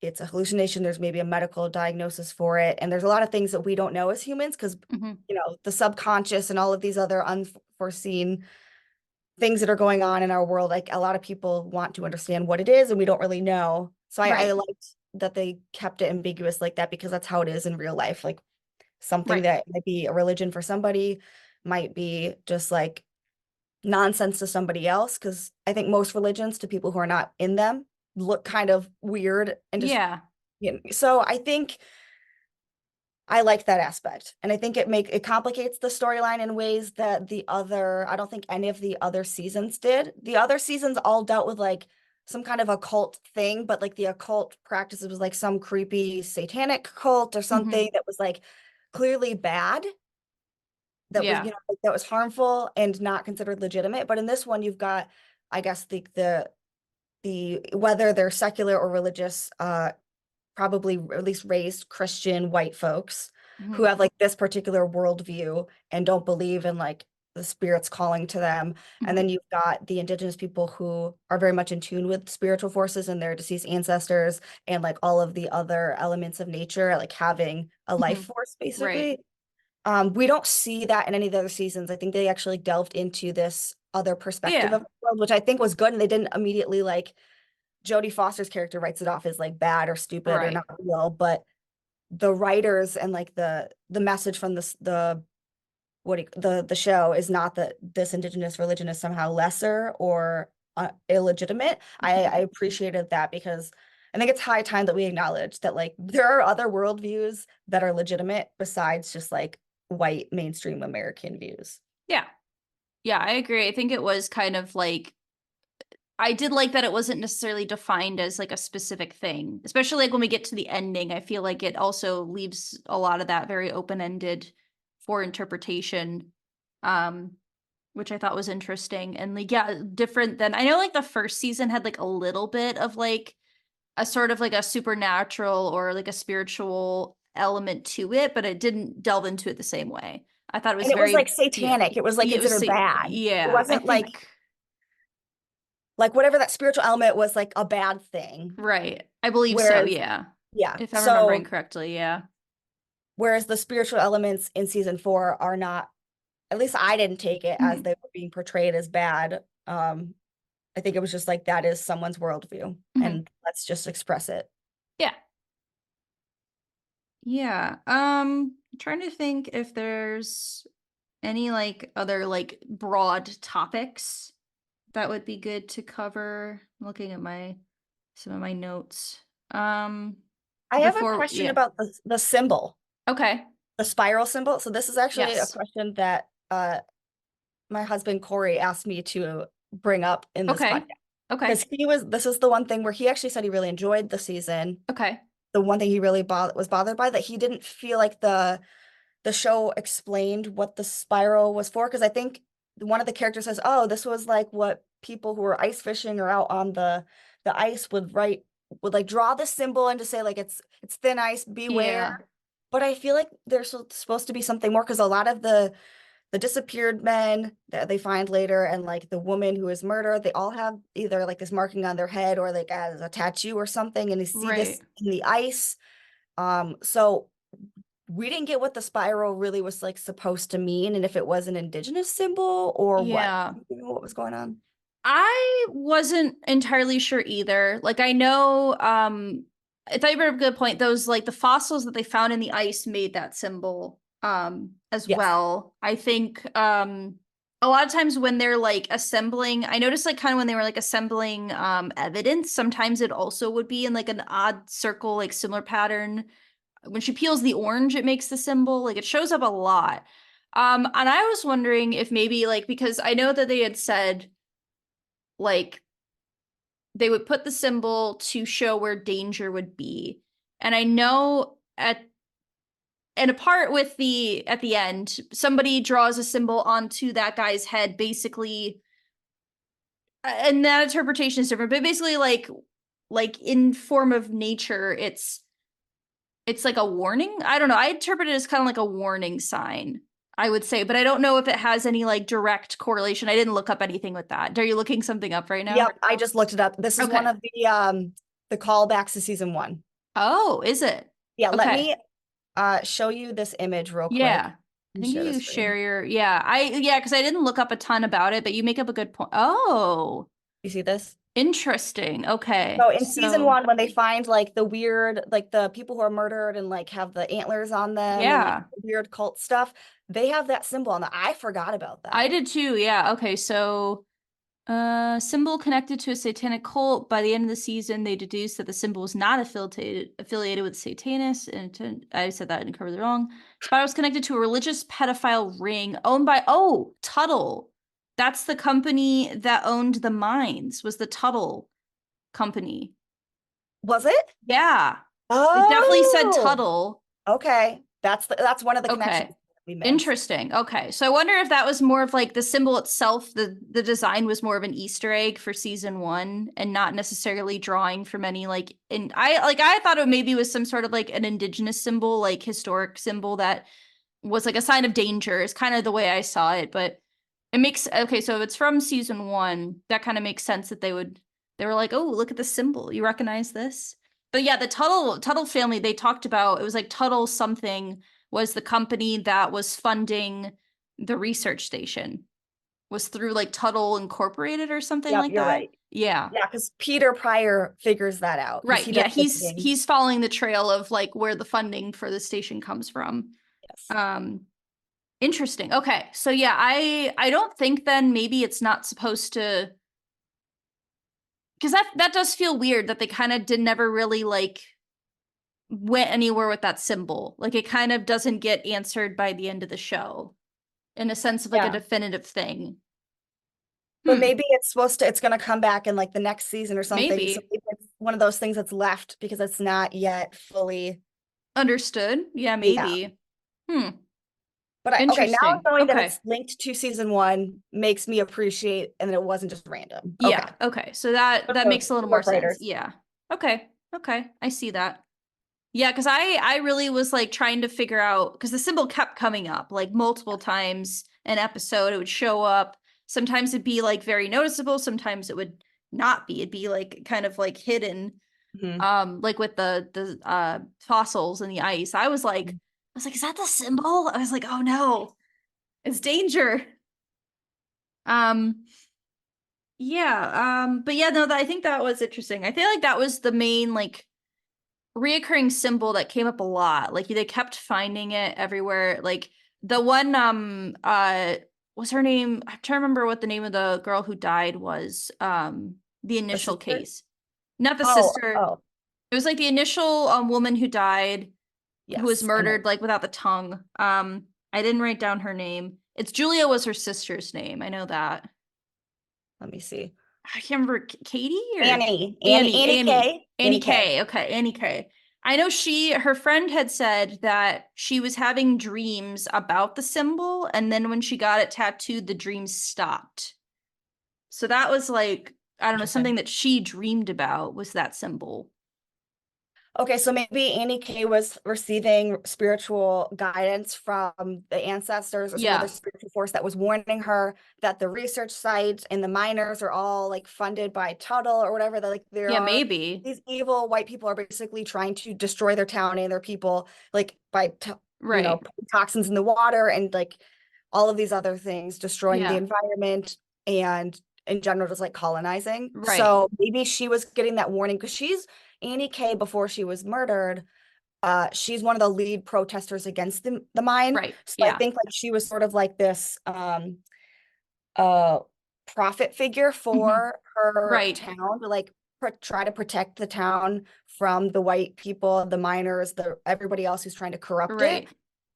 it's a hallucination. There's maybe a medical diagnosis for it. And there's a lot of things that we don't know as humans because, Hmm. you know, the subconscious and all of these other unforeseen things that are going on in our world. Like a lot of people want to understand what it is, and we don't really know. So I Right. liked that they kept it ambiguous like that, because that's how it is in real life. Like something Right. that might be a religion for somebody might be just like nonsense to somebody else, because I think most religions to people who are not in them look kind of weird and just, Yeah. you know. So I think I like that aspect, and I think it complicates the storyline in ways that I don't think any of the other seasons did. The other seasons all dealt with like some kind of occult thing, but like the occult practices was like some creepy satanic cult or Hmm. something that was like clearly bad, that was, you Yeah. know, like, that was harmful and not considered legitimate. But in this one, you've got, I guess, the whether they're secular or religious, probably at least raised Christian white folks who Hmm. have like this particular worldview and don't believe in like the spirits calling to them. And then you've got the indigenous people who are very much in tune with spiritual forces and their deceased ancestors and like all of the other elements of nature, like having a life force, Right. basically. We don't see that in any of the other seasons. I think they actually delved into this other perspective Yeah. of the world, which I think was good. And they didn't immediately like Jodie Foster's character writes it off as like bad or stupid or Right. not real, but the writers and like the message from this the show is not that this indigenous religion is somehow lesser or illegitimate. I appreciated that because I think it's high time that we acknowledge that like there are other worldviews that are legitimate besides just like white mainstream American views. Yeah. Yeah, I agree. I think it was kind of like I did like that it wasn't necessarily defined as like a specific thing, especially like when we get to the ending. I feel like it also leaves a lot of that very open-ended for interpretation, um, which I thought was interesting. And like, yeah, different than I know like the first season had like a little bit of like a sort of like a supernatural or like a spiritual element to it, but it didn't delve into it the same way. I thought it was And it was very, like yeah, satanic. It was like it was, considered bad. It yeah, I wasn't think. like whatever that spiritual element was like a bad thing. Right. I believe so, Whereas, yeah. yeah. If I'm remembering So correctly, yeah. whereas the spiritual elements in season 4 are not, at least I didn't take it as Mhm. they were being portrayed as bad. I think it was just like that is someone's worldview Mhm. and let's just express it. Yeah. Yeah. Trying to think if there's any like other like broad topics that would be good to cover. I'm looking at my some of my notes. Um I have a before question yeah. about the symbol, Okay. the spiral symbol. So this is actually a Yes. question that my husband Corey asked me to bring up in this Okay. podcast Okay. because this is the one thing where he actually said he really enjoyed the season. Okay. The one thing he really was bothered by, that he didn't feel like the show explained what the spiral was for, because I think one of the characters says, "Oh, this was like what people who were ice fishing or out on the ice would like draw the symbol and to say like it's thin ice, beware." Yeah. But I feel like there's supposed to be something more because a lot of the disappeared men that they find later and like the woman who is murdered, they all have either like this marking on their head or like as a tattoo or something, and you see this Right. in the ice. So we didn't get what the spiral really was like supposed to mean, and if it was an indigenous symbol or what. Yeah. You know what was going on? I wasn't entirely sure either. Like I know I thought you brought up a good point. Those like the fossils that they found in the ice made that symbol as Yes. well. I think a lot of times when they're like assembling, I noticed like kind of when they were like assembling evidence, sometimes it also would be in like an odd circle, like similar pattern. When she peels the orange, it makes the symbol. Like it shows up a lot. And I was wondering if maybe like because I know that they had said like they would put the symbol to show where danger would be. And I know and a part with the at the end, somebody draws a symbol onto that guy's head, basically, and that interpretation is different, but basically like in form of nature, it's like a warning. I don't know. I interpret it as kind of like a warning sign, I would say, but I don't know if it has any like direct correlation. I didn't look up anything with that. Are you looking something up right now? Yep, I just looked it up. This is one Okay. of the callbacks to season 1. Oh, is it? Yeah, let Okay. me show you this image real quick Yeah. I and think share the you screen. share your yeah, because I didn't look up a ton about it, but you make up a good point. Oh, You see this? interesting. Okay. So in season So 1, when they find like the weird, like the people who are murdered and like have the antlers on them and like yeah, weird cult stuff, they have that symbol on that. I forgot about I that. did too. Yeah. Okay. So symbol connected to a satanic cult. By the end of the season, they deduced that the symbol was not affiliated with Satanists. And I said that incredibly wrong. Spiral was connected to a religious pedophile ring owned by Tuttle. That's the company that owned the mines. Was the Tuttle company? Was it? Yeah, it definitely said Oh, Tuttle. okay. That's one of the connections Okay. we missed. Interesting. Okay. So I wonder if that was more of like the symbol itself, the design was more of an Easter egg for season 1 and not necessarily drawing from any like I thought it maybe was some sort of like an indigenous symbol, like historic symbol that was like a sign of danger is kind of the way I saw it, but It makes, okay, so if it's from season 1, that kind of makes sense that they were like, oh, look at the symbol. You recognize this? But yeah, the Tuttle family, they talked about, it was like Tuttle something was the company that was funding the research station. Was through like Tuttle Incorporated or something Yep, like you're that. right. Yeah. Yeah, because Peter Pryor figures that out because Right. he does Yeah, the he's bidding. he's following the trail of like where the funding for the station comes from. Yes. Um Interesting. Okay. So yeah, I don't think then maybe it's not supposed to, because that does feel weird that they kind of did never really like went anywhere with that symbol. Like it kind of doesn't get answered by the end of the show in a sense of like a Yeah. definitive thing. But maybe it's gonna come back in like the next season or something. So Maybe. maybe it's one of those things that's left because it's not yet fully. Understood. Yeah, Yeah. maybe. Hmm. But okay, now Interesting. knowing that Okay. it's linked to season one makes me appreciate and that it wasn't just random. Okay. Yeah. Okay. So that makes a little Good more work, sense. writers. Yeah. Okay. Okay. I see that. Yeah, because I really was like trying to figure out, because the symbol kept coming up like multiple times an episode. It would show up. Sometimes it'd be like very noticeable. Sometimes it would not be. It'd be like kind of like hidden. Mhm. Like with the fossils in the ice. I was like, is that the symbol? I was like, oh no, it's danger. Um, yeah, but yeah, no, I think that was interesting. I feel like that was the main like reoccurring symbol that came up a lot. Like they kept finding it everywhere. Like the one was her name? I'm trying to remember what the name of the girl who died was. The The initial sister? case. Not the Oh, sister. oh, It was like the initial woman who died, who was yes. I know. murdered like without the tongue. I didn't write down her name. It's Julia was her sister's name. I know that. Let me see. I can't remember, Katie or Annie. Annie. Annie, Annie Annie, K. Annie Annie K. K. Okay, Annie K. I know her friend had said that she was having dreams about the symbol, and then when she got it tattooed, the dreams stopped. So that was like, I don't know, Interesting. something that she dreamed about was that symbol. Okay, so maybe Annie K was receiving spiritual guidance from the ancestors or some other Yeah. spiritual force that was warning her that the research sites and the miners are all like funded by Tuttle or whatever. That like there Yeah, are maybe. these evil white people are basically trying to destroy their town and their people, like by Right. putting toxins in the water and like all of these other things, destroying the Yeah. environment and in general just like colonizing. Right. So maybe she was getting that warning because she's Annie K before she was murdered. She's one of the lead protesters against the mine. Right. So I Yeah. think like she was sort of like this uh prophet figure Hmm. for her Right. town to like try to protect the town from the white people, the miners, the everybody else who's trying to corrupt it. Right.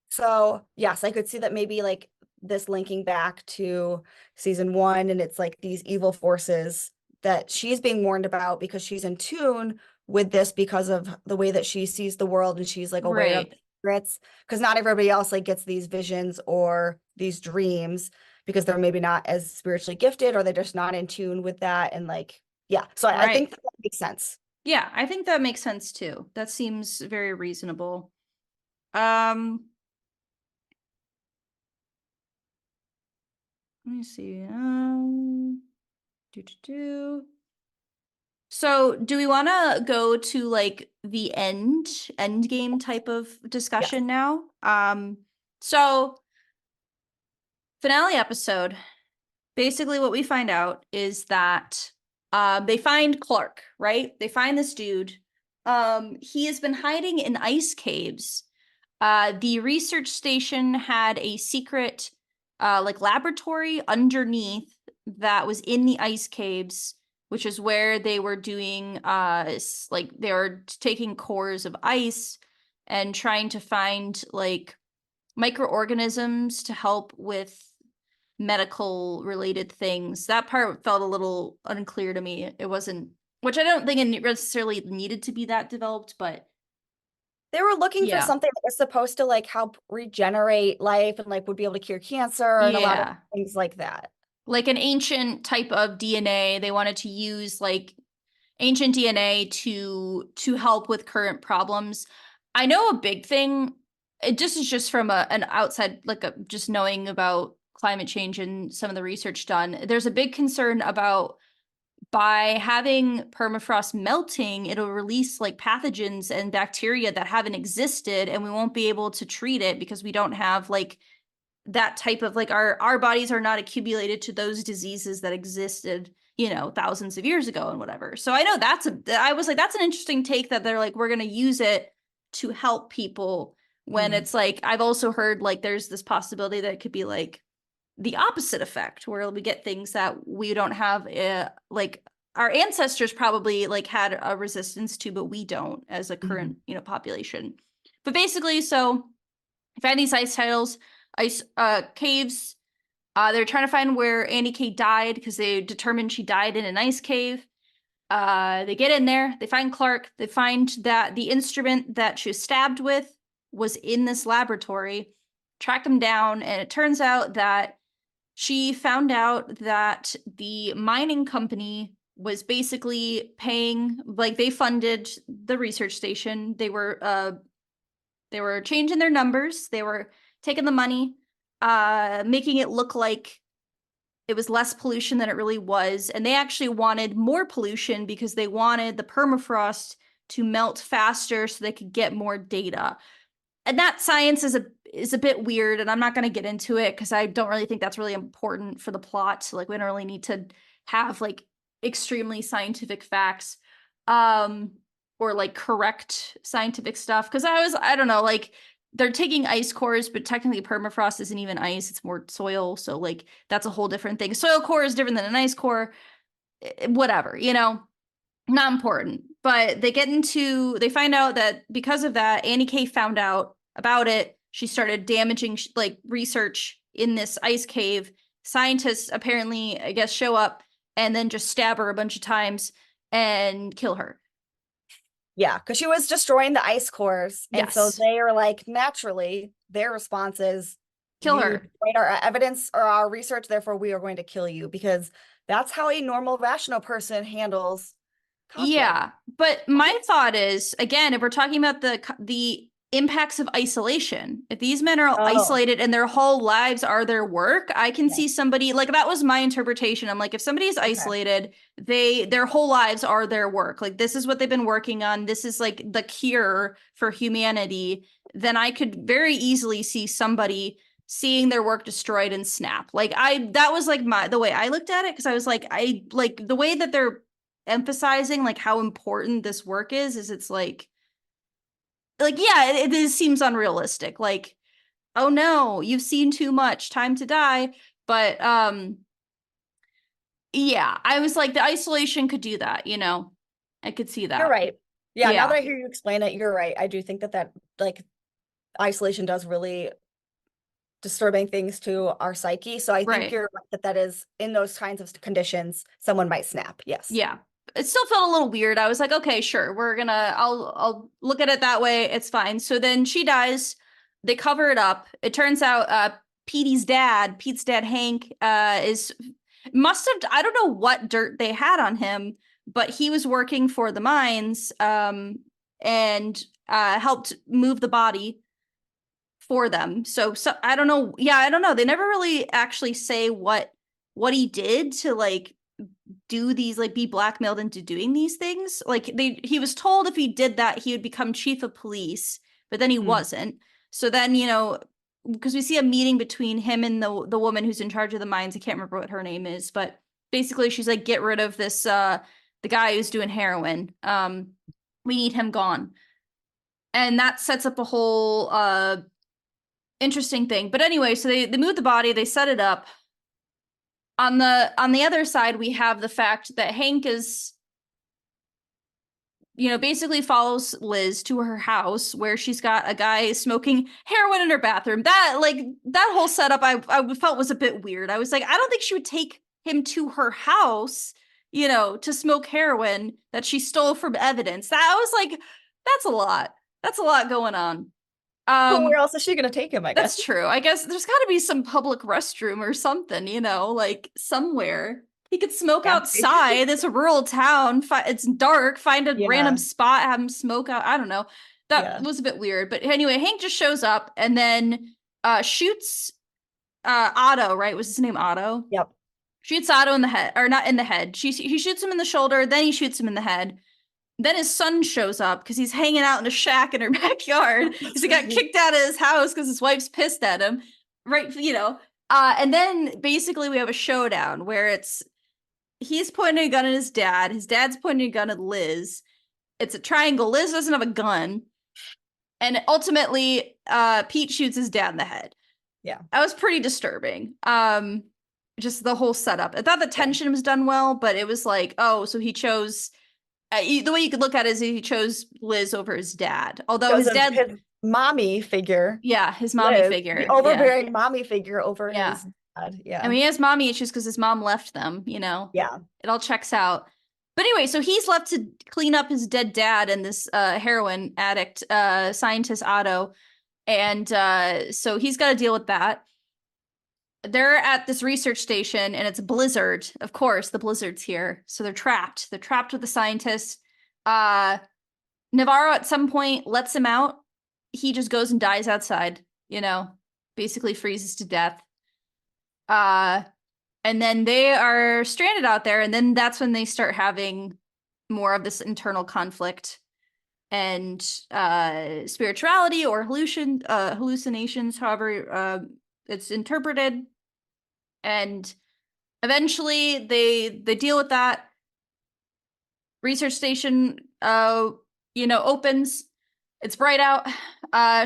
So yes, I could see that maybe like this linking back to season one, and it's like these evil forces that she's being warned about because she's in tune with this because of the way that she sees the world and she's like aware of Right. secrets. Because not everybody else like gets these visions or these dreams because they're maybe not as spiritually gifted or they're just not in tune with that. And like, yeah. So I think Right. that makes sense. Yeah, I think that makes sense too. That seems very reasonable. Um, Let me see. Do do do. So, do we want to go to like the end game type of Yes. discussion now? So finale episode. Basically, what we find out is that they find Clark, right? They find this dude. He has been hiding in ice caves. The research station had a secret, like laboratory underneath that was in the ice caves, which is where they were doing, like they were taking cores of ice and trying to find like microorganisms to help with medical related things. That part felt a little unclear to me. It wasn't, which I don't think it necessarily needed to be that developed, but They were looking for yeah. something that was supposed to like help regenerate life and like would be able to cure cancer and a lot of Yeah. things like that. Like an ancient type of DNA. They wanted to use like ancient DNA to help with current problems. I know a big thing, it just is just from an outside, like just knowing about climate change and some of the research done, there's a big concern about by having permafrost melting, it'll release like pathogens and bacteria that haven't existed, and we won't be able to treat it because we don't have like that type of like our bodies are not accumulated to those diseases that existed, you know, thousands of years ago and whatever. So I know I was like, that's an interesting take that they're like, we're going to use it to help people when it's like, I've also heard like there's this possibility that it could be like the opposite effect where we get things that we don't have, like our ancestors probably like had a resistance to, but we don't as a current, you know, population. But basically, so I find these ice titles, ice caves. They're trying to find where Annie K died because they determined she died in an ice cave. They get in there, they find Clark, they find that the instrument that she was stabbed with was in this laboratory, track him down, and it turns out that she found out that the mining company was basically paying, like they funded the research station. They were changing their numbers. They were taking the money, making it look like it was less pollution than it really was. And they actually wanted more pollution because they wanted the permafrost to melt faster so they could get more data. And that science is a bit weird, and I'm not going to get into it because I don't really think that's really important for the plot. So, like, we don't really need to have like extremely scientific facts, or like correct scientific stuff. Because I don't know, like they're taking ice cores, but technically permafrost isn't even ice; it's more soil. So, like, that's a whole different thing. Soil core is different than an ice core. Whatever, you know. Not important, but they find out that because of that, Annie K found out about it. She started damaging like research in this ice cave. Scientists apparently, I guess, show up and then just stab her a bunch of times and kill her. Yeah, because she was destroying the ice cores. And so they are like, naturally, their response is kill her. Destroyed our evidence or our research, therefore we are going to kill you, because that's how a normal, rational person handles conflict. Yeah, but my thought is, again, if we're talking about the impacts of isolation, if these men are isolated and their whole lives are their work, I can see somebody, like, that was my interpretation. I'm like, if somebody is isolated, their whole lives are their work. Like, this is what they've been working on. This is like the cure for humanity. Then I could very easily see somebody seeing their work destroyed and snap. Like, that was like the way I looked at it, because I was like, I like the way that they're emphasizing like how important this work is it's like yeah, it seems unrealistic, like, oh no, you've seen too much, time to die. But yeah, I was like, the isolation could do that, you know. I could see that. You're right. Yeah, now that I hear you explain it, you're right. I do think that like isolation does really disturbing things to our psyche. So I think you're right that is, in those kinds of conditions, someone might snap. Yes. Yeah. It still felt a little weird. I was like, okay, sure, I'll look at it that way. It's fine. So then she dies. They cover it up. It turns out Pete's dad, Hank, must have, I don't know what dirt they had on him, but he was working for the mines, and helped move the body for them. So I don't know. Yeah, I don't know. They never really actually say what he did to like do these, like be blackmailed into doing these things. Like he was told if he did that, he would become chief of police, but then he wasn't. So then, you know, because we see a meeting between him and the woman who's in charge of the mines. I can't remember what her name is, but basically she's like, get rid of this, the guy who's doing heroin. We need him gone. And that sets up a whole interesting thing. But anyway, so they move the body, they set it up. On the other side, we have the fact that Hank is, you know, basically follows Liz to her house where she's got a guy smoking heroin in her bathroom. That whole setup I felt was a bit weird. I was like, I don't think she would take him to her house, you know, to smoke heroin that she stole from evidence. That I was like, that's a lot. That's a lot going on. Where else is she gonna take him? I guess that's true. I guess there's got to be some public restroom or something, you know, like somewhere he could smoke outside. It's a rural town. It's dark. Find a random spot, have him smoke out. I don't know. That was a bit weird. But anyway, Hank just shows up and then shoots Otto, right? Was his name Otto? Yep. Shoots Otto in the head, or not in the head. He shoots him in the shoulder, then he shoots him in the head. Then his son shows up because he's hanging out in a shack in her backyard because he got kicked out of his house because his wife's pissed at him. Right, you know. And then basically we have a showdown where he's pointing a gun at his dad's pointing a gun at Liz. It's a triangle. Liz doesn't have a gun. And ultimately, Pete shoots his dad in the head. Yeah. That was pretty disturbing. Just the whole setup. I thought the tension was done well, but it was like, oh, so he chose the way you could look at it is he chose Liz over his dad. Although his mommy figure. Yeah, his mommy figure. The overbearing mommy figure over his dad. Yeah. I mean, he has mommy issues because his mom left them, you know? Yeah. It all checks out. But anyway, so he's left to clean up his dead dad and this heroin addict scientist Otto. And so he's got to deal with that. They're at this research station and it's a blizzard. Of course, the blizzard's here. So they're trapped. They're trapped with the scientists. Navarro at some point lets him out. He just goes and dies outside, you know, basically freezes to death. And then they are stranded out there. And then that's when they start having more of this internal conflict and spirituality or hallucinations, however it's interpreted. And eventually they deal with that. Research station, opens. It's bright out.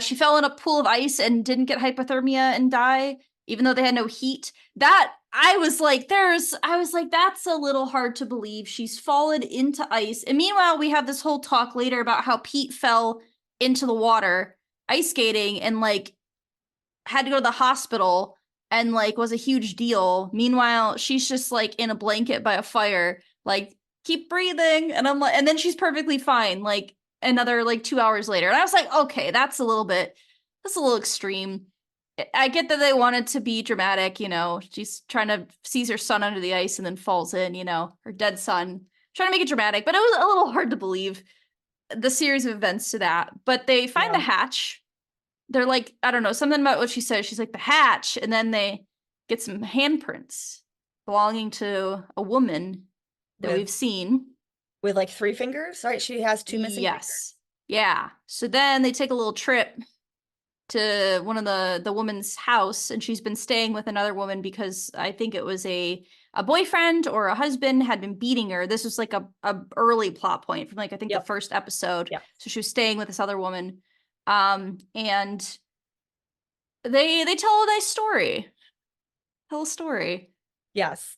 She fell in a pool of ice and didn't get hypothermia and die, even though they had no heat. That I was like, that's a little hard to believe. She's fallen into ice. And meanwhile, we have this whole talk later about how Pete fell into the water ice skating and like had to go to the hospital and like was a huge deal. Meanwhile, she's just like in a blanket by a fire, like keep breathing. And I'm like, and then she's perfectly fine, like another like 2 hours later. And I was like, okay, that's a little extreme. I get that they wanted to be dramatic, you know, she's trying to sees her son under the ice and then falls in, you know, her dead son, trying to make it dramatic, but it was a little hard to believe the series of events to that. But they find the hatch. They're like, I don't know, something about what she says. She's like, the hatch. And then they get some handprints belonging to a woman that we've seen. With like 3 fingers, right? She has 2 missing fingers. Yeah. So then they take a little trip to one of the woman's house, and she's been staying with another woman because I think it was a boyfriend or a husband had been beating her. This was like a early plot point from like I think the first episode. So she was staying with this other woman. And they tell a nice story. Tell a story. Yes.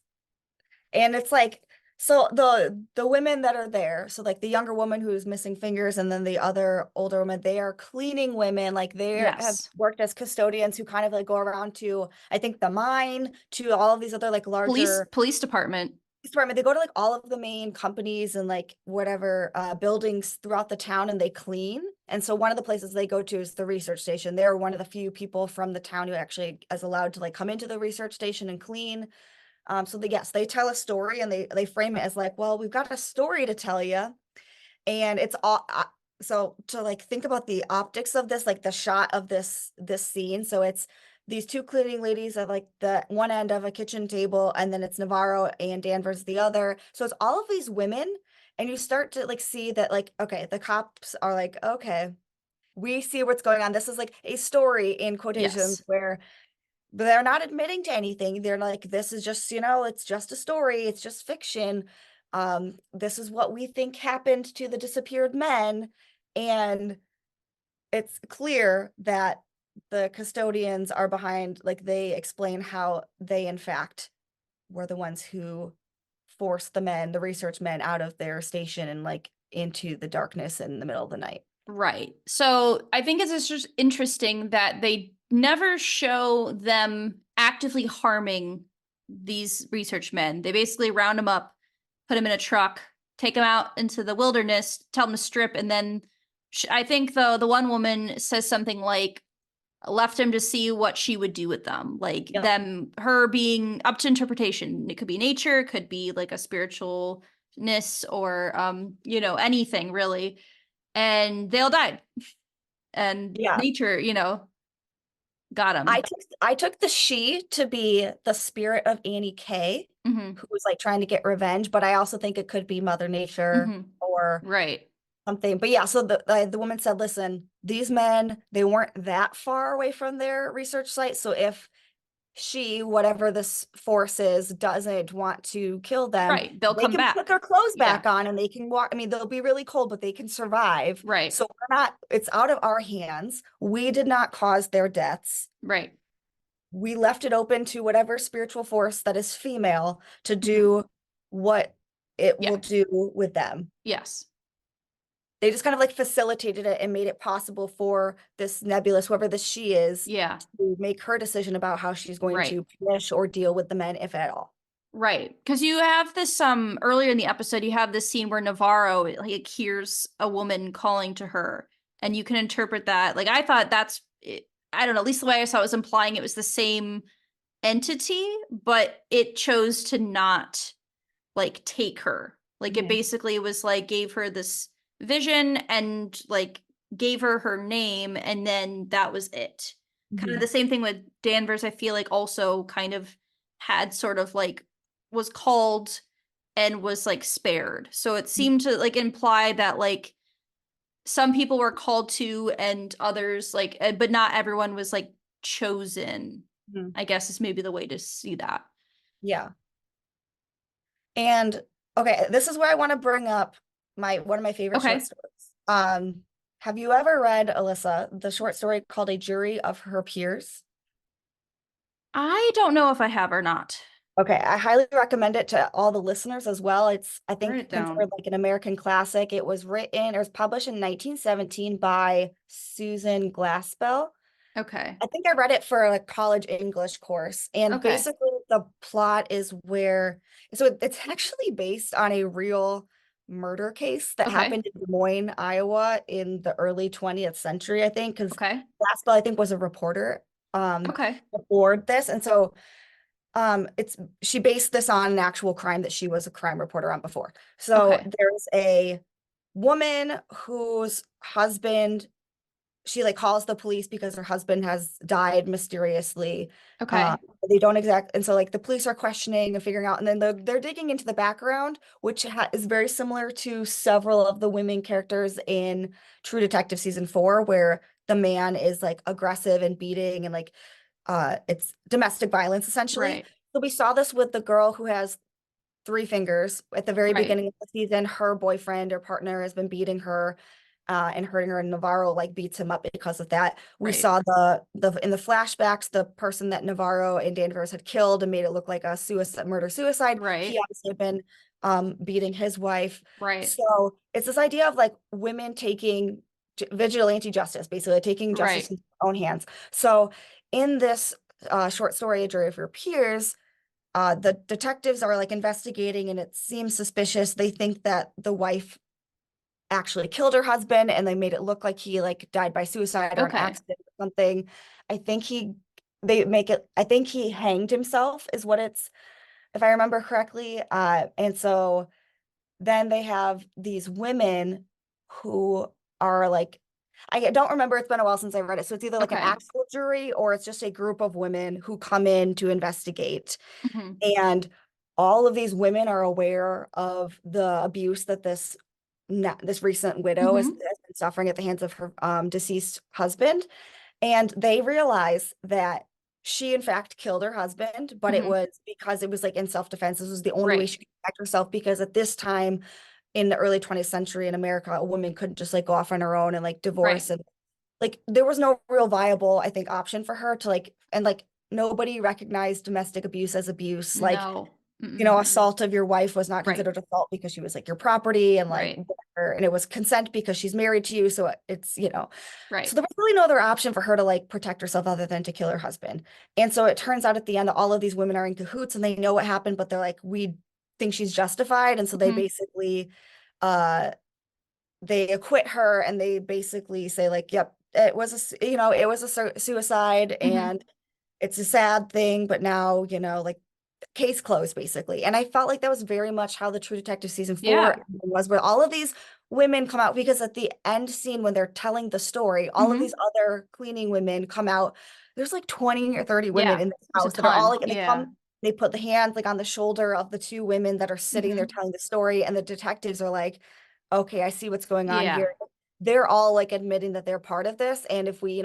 And it's like, so the women that are there, so like the younger woman who's missing fingers and then the other older woman, they are cleaning women. Like they have worked as custodians who kind of like go around to, I think, the mine, to all of these other like larger police department. They go to like all of the main companies and like whatever buildings throughout the town and they clean. And so one of the places they go to is the research station. They're one of the few people from the town who actually is allowed to like come into the research station and clean. So they tell a story and they frame it as like, well, we've got a story to tell you. And it's all, so to like think about the optics of this, like the shot of this scene. So it's these 2 cleaning ladies at like the one end of a kitchen table, and then it's Navarro and Danvers the other. So it's all of these women, and you start to like see that like, okay, the cops are like, okay, we see what's going on. This is like a story in quotations where they're not admitting to anything. They're like, this is just, it's just a story. It's just fiction. This is what we think happened to the disappeared men. And it's clear that the custodians are behind, like they explain how they in fact were the ones who forced the research men out of their station and like into the darkness in the middle of the night. Right. So I think it's just interesting that they never show them actively harming these research men. They basically round them up, put them in a truck, take them out into the wilderness, tell them to strip, and then I think the one woman says something like, left him to see what she would do with them, like her being up to interpretation. It could be nature, it could be like a spiritualness or anything really. And they all died. And nature, Got him. I took the she to be the spirit of Annie K, Mm-hmm. who was like trying to get revenge, but I also think it could be Mother Nature Mm-hmm. or Right. something. But yeah, so the woman said, listen, these men, they weren't that far away from their research site. So if she, whatever this force is, doesn't want to kill them, Right. They'll they come can put back. their clothes Yeah. back on and they can walk. I mean, they'll be really cold, but they can survive. Right. So we're not, it's out of our hands. We did not cause their deaths. Right. We left it open to whatever spiritual force that is female to Mm-hmm. do what it Yeah. will do with them. Yes. They just kind of like facilitated it and made it possible for this nebulous, whoever this she is, Yeah. to make her decision about how she's going Right. to punish or deal with the men, if at all. Right. Because you have this earlier in the episode, you have this scene where Navarro like hears a woman calling to her, and you can interpret that. Like I thought I don't know, at least the way I saw it was implying it was the same entity, but it chose to not like take her. Like it basically was like gave her this vision and like gave her her name, and then that was it. Kind of the same thing with Danvers, I feel like also kind of had sort of like was called and was like spared. So it seemed to like imply that like some people were called to and others like but not everyone was like chosen. I guess is maybe the way to see that. Yeah. And okay, this is where I want to bring up my one of my favorite short Okay. stories. Have you ever read, Alyssa, the short story called A Jury of Her Peers? I don't know if I have or not. Okay, I highly recommend it to all the listeners as well. It's, I Write think, it down. considered like an American classic. It was published in 1917 by Susan Glaspell. Okay. I think I read it for a college English course. And Okay. basically the plot is where, so it's actually based on a real murder case that Okay. happened in Des Moines, Iowa in the early 20th century, I think, because Okay. Glaspell, I think, was a reporter Okay. before this. And so it's she based this on an actual crime that she was a crime reporter on before. So Okay. there's a woman whose husband, she like calls the police because her husband has died mysteriously. Okay. They don't exact, and so like the police are questioning and figuring out, and then they're digging into the background, which is very similar to several of the women characters in True Detective season 4, where the man is like aggressive and beating and like it's domestic violence essentially. Right. So we saw this with the girl who has three fingers at the very Right. beginning of the season. Her boyfriend or partner has been beating her and hurting her, and Navarro like beats him up because of that. We Right. saw the in the flashbacks, the person that Navarro and Danvers had killed and made it look like a murder suicide. He Right. obviously had been beating his wife. Right. So it's this idea of like women taking vigilante justice, basically taking justice Right. in their own hands. So in this short story, A Jury of Your Peers, the detectives are like investigating and it seems suspicious. They think that the wife actually killed her husband and they made it look like he like died by suicide or an Okay. accident or something. I think I think he hanged himself is what it's, if I remember correctly. And so then they have these women who are like, I don't remember, it's been a while since I read it. So it's either like an Okay. actual jury or it's just a group of women who come in to investigate. Hmm. And all of these women are aware of the abuse that this recent widow has Hmm. been suffering at the hands of her deceased husband. And they realize that she, in fact, killed her husband, but it Hmm. was because it was like in self-defense. This was the only way Right. she could protect herself because at this time in the early 20th century in America, a woman couldn't just like go off on her own and like Right. divorce and like there was no real viable, I think, option for her to like, and like nobody recognized domestic abuse as abuse. Like, No. assault of your wife was not Right. considered assault because she was like your property and like Right. whatever, and it was consent because she's married to you. So it's, Right. so there was really no other option for her to like protect herself other than to kill her husband. And so it turns out at the end that all of these women are in cahoots and they know what happened, but they're like, we think she's justified. And so they Hmm. basically uh they acquit her and they basically say like, yep, it was it was a suicide Hmm. and it's a sad thing, but now, like case closed basically. And I felt like that was very much how the True Detective season 4 Yeah. was, where all of these women come out, because at the end scene when they're telling the story, all of these other cleaning women come out. There's like 20 or 30 women in this there's a house that are all ton. like, and they put the hands like on the shoulder of the two women that are sitting there telling the story, and the detectives are like, okay, I see what's going on here. They're all like admitting that they're part of this, and if we,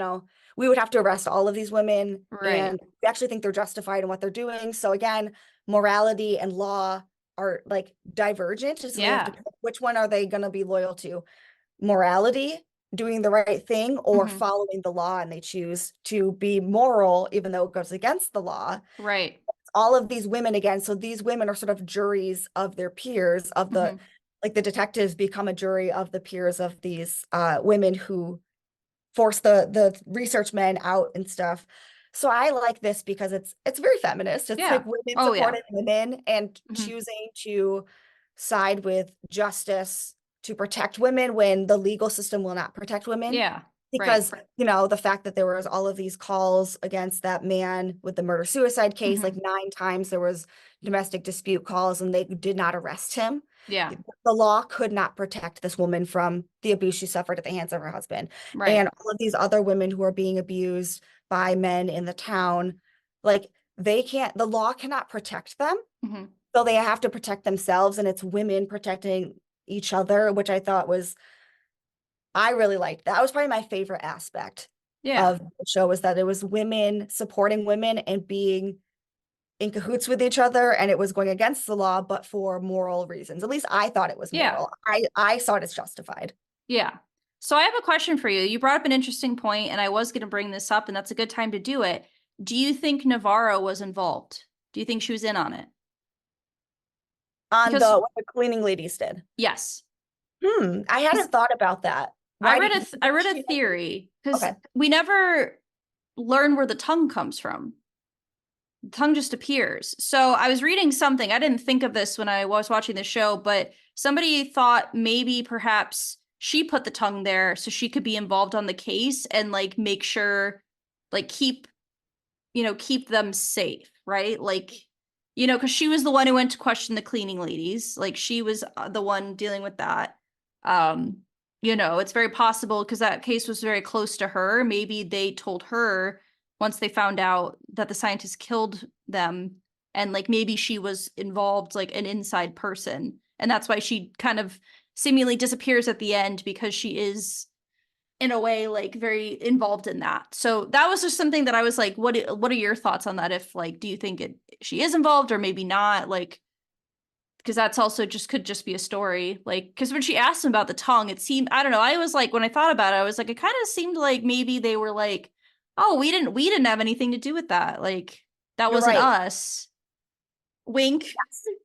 we would have to arrest all of these women, and we actually think they're justified in what they're doing. So again, morality and law are like divergent. So they have to pick which one are they going to be loyal to? Morality, doing the right thing, or following the law, and they choose to be moral even though it goes against the law. Right. All of these women again. So these women are sort of juries of their peers, of the like the detectives become a jury of the peers of these women who force the research men out and stuff. So I like this because it's very feminist. It's like women supporting women and choosing to side with justice to protect women when the legal system will not protect women. Because, the fact that there was all of these calls against that man with the murder-suicide case, like 9 times there was domestic dispute calls and they did not arrest him. Yeah. The law could not protect this woman from the abuse she suffered at the hands of her husband. And all of these other women who are being abused by men in the town, like the law cannot protect them. So they have to protect themselves, and it's women protecting each other, which I really liked. That was probably my favorite aspect of the show, was that it was women supporting women and being in cahoots with each other, and it was going against the law, but for moral reasons. At least I thought it was moral. I saw it as justified. Yeah. So I have a question for you. You brought up an interesting point, and I was going to bring this up, and that's a good time to do it. Do you think Navarro was involved? Do you think she was in on it? On what the cleaning ladies did? Yes. I hadn't thought about that. I read a theory, because we never learn where the tongue comes from. The tongue just appears. So I was reading something. I didn't think of this when I was watching the show, but somebody thought maybe perhaps she put the tongue there so she could be involved on the case and like make sure, like keep them safe, right? Like, because she was the one who went to question the cleaning ladies. Like she was the one dealing with that. It's very possible because that case was very close to her. Maybe they told her once they found out that the scientists killed them, and like maybe she was involved, like an inside person. And that's why she kind of seemingly disappears at the end, because she is in a way like very involved in that. So that was just something that I was like, what are your thoughts on that? If like, do you think she is involved or maybe not? Like, because that's also could just be a story. Like, because when she asked him about the tongue, it seemed, I don't know, I was like, when I thought about it, I was like, it kind of seemed like maybe they were like, oh, we didn't have anything to do with that. Like, that wasn't us. Wink.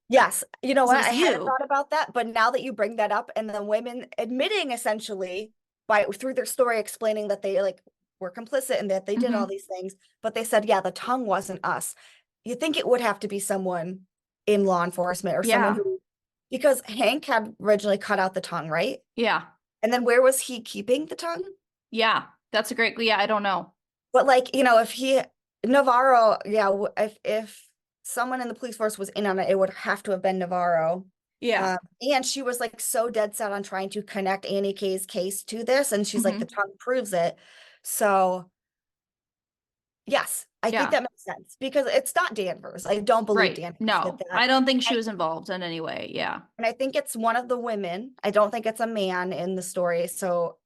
Yes. You know what? I hadn't thought about that, but now that you bring that up, and the women admitting essentially through their story explaining that they like were complicit and that they did all these things, but they said, yeah, the tongue wasn't us. You think it would have to be someone in law enforcement or someone who, because Hank had originally cut out the tongue, right? Yeah. And then where was he keeping the tongue? Yeah, that's a great, I don't know. But like, if Navarro, if someone in the police force was in on it, it would have to have been Navarro. Yeah. And she was like so dead set on trying to connect Annie K's case to this. And she's like, the tongue proves it. So yes, I think that makes sense, because it's not Danvers. I don't believe Danvers did that. I don't think she was involved in any way. Yeah. And I think it's one of the women. I don't think it's a man in the story. So,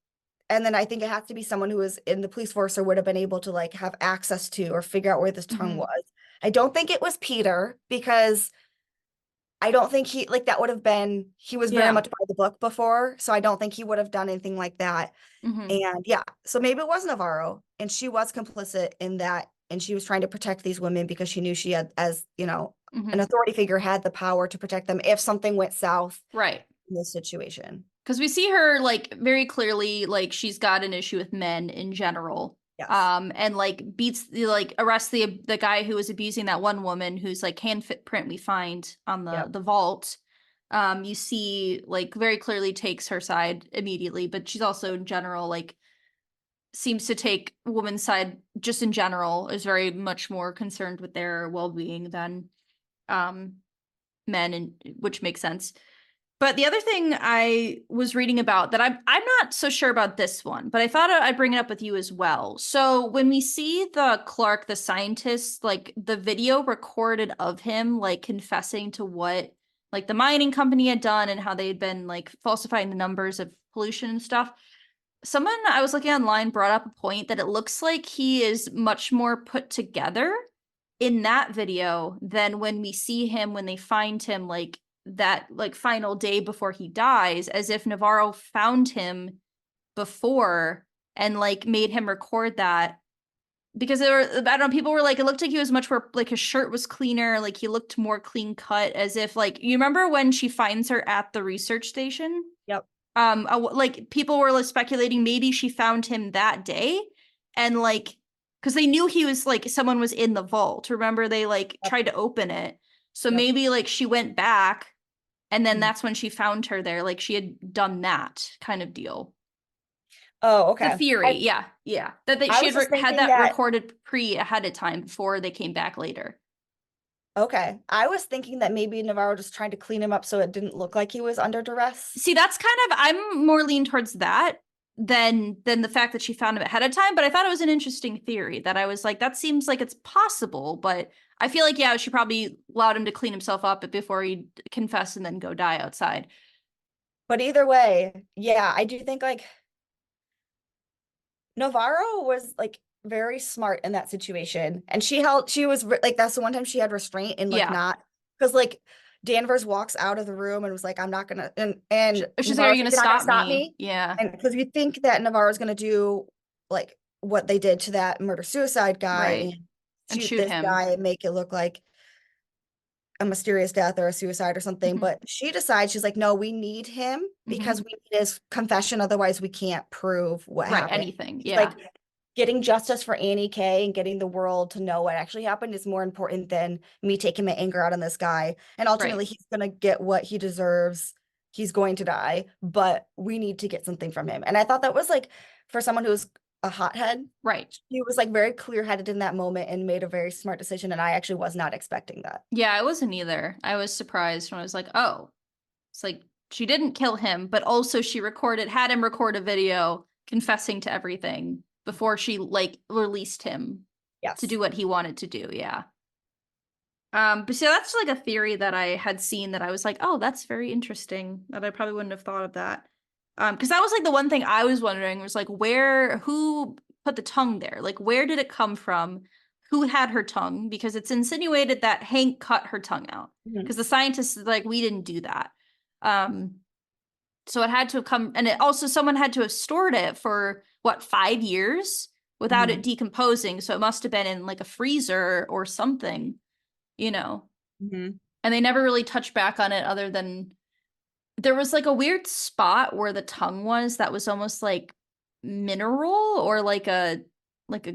and then I think it has to be someone who was in the police force or would have been able to like have access to or figure out where this tongue was. I don't think it was Peter, because I don't think he was very much by the book before. So I don't think he would have done anything like that. And so maybe it was Navarro, and she was complicit in that. And she was trying to protect these women because she knew she had, as an authority figure, had the power to protect them if something went south in this situation. Because we see her like very clearly, like she's got an issue with men in general. Yes. And like arrests the guy who was abusing that one woman whose like hand footprint we find on the vault. You see like very clearly takes her side immediately, but she's also in general like seems to take women's side just in general, is very much more concerned with their well-being than men, and which makes sense. But the other thing I was reading about that I'm not so sure about this one, but I thought I'd bring it up with you as well. So when we see the Clark, the scientist, like the video recorded of him like confessing to what like the mining company had done and how they had been like falsifying the numbers of pollution and stuff. Someone I was looking online brought up a point that it looks like he is much more put together in that video than when we see him when they find him like that like final day before he dies, as if Navarro found him before and like made him record that. Because there were, I don't know, people were like, it looked like he was much more like his shirt was cleaner, like he looked more clean cut, as if like you remember when she finds her at the research station? Yep. Like people were like speculating maybe she found him that day, and like because they knew he was like someone was in the vault. Remember they like Yep. tried to open it, so Yep. maybe like she went back, and then Mhm. that's when she found her there. Like she had done that kind of deal. Oh, The okay. theory, yeah, that I she was had just had thinking that that, recorded pre ahead of time before they came back later. okay. I was thinking that maybe Navarro just tried to clean him up so it didn't look like he was under duress. See, that's kind of I'm more lean towards that than the fact that she found him ahead of time. But I thought it was an interesting theory that I was like, that seems like it's possible. But I feel like yeah, she probably allowed him to clean himself up before he confess and then go die outside. But either way, yeah, I do think like Navarro was like very smart in that situation. And she was like, that's the one time she had restraint and like Yeah, not, because like Danvers walks out of the room and was like, I'm not gonna, and she's like, "Are Navarro's you like, gonna you're not gonna stop stop me?" me. Yeah, And because you think that Navarro's gonna do like what they did to that murder suicide guy right. and And shoot shoot this him. guy and make it look like a mysterious death or a suicide or something. Hmm. But she decides, she's like, no, we need him because Hmm. we need his confession. Otherwise, we can't prove what Right. happened. Anything. She's Yeah. like, getting justice for Annie K and getting the world to know what actually happened is more important than me taking my anger out on this guy. And Right. ultimately, he's going to get what he deserves. He's going to die, but we need to get something from him. And I thought that was like, for someone who's a hothead, Right. he was like very clear headed in that moment and made a very smart decision. And I actually was not expecting that. Yeah, I wasn't either. I was surprised when I was like, oh, it's like she didn't kill him, but also she had him record a video confessing to everything before she like released him to Yes. do what he wanted to do. Yeah. But so that's like a theory that I had seen that I was like, oh, that's very interesting. That I probably wouldn't have thought of that. Because that was like the one thing I was wondering was like who put the tongue there? Like where did it come from? Who had her tongue? Because it's insinuated that Hank cut her tongue out. Mhm. Because the scientists like, we didn't do that. Um, so it had to have come, and it also someone had to have stored it for what, 5 years without it Mhm. decomposing. So it must have been in like a freezer or something, you know. Mhm. And they never really touched back on it other than there was like a weird spot where the tongue was that was almost like mineral or like a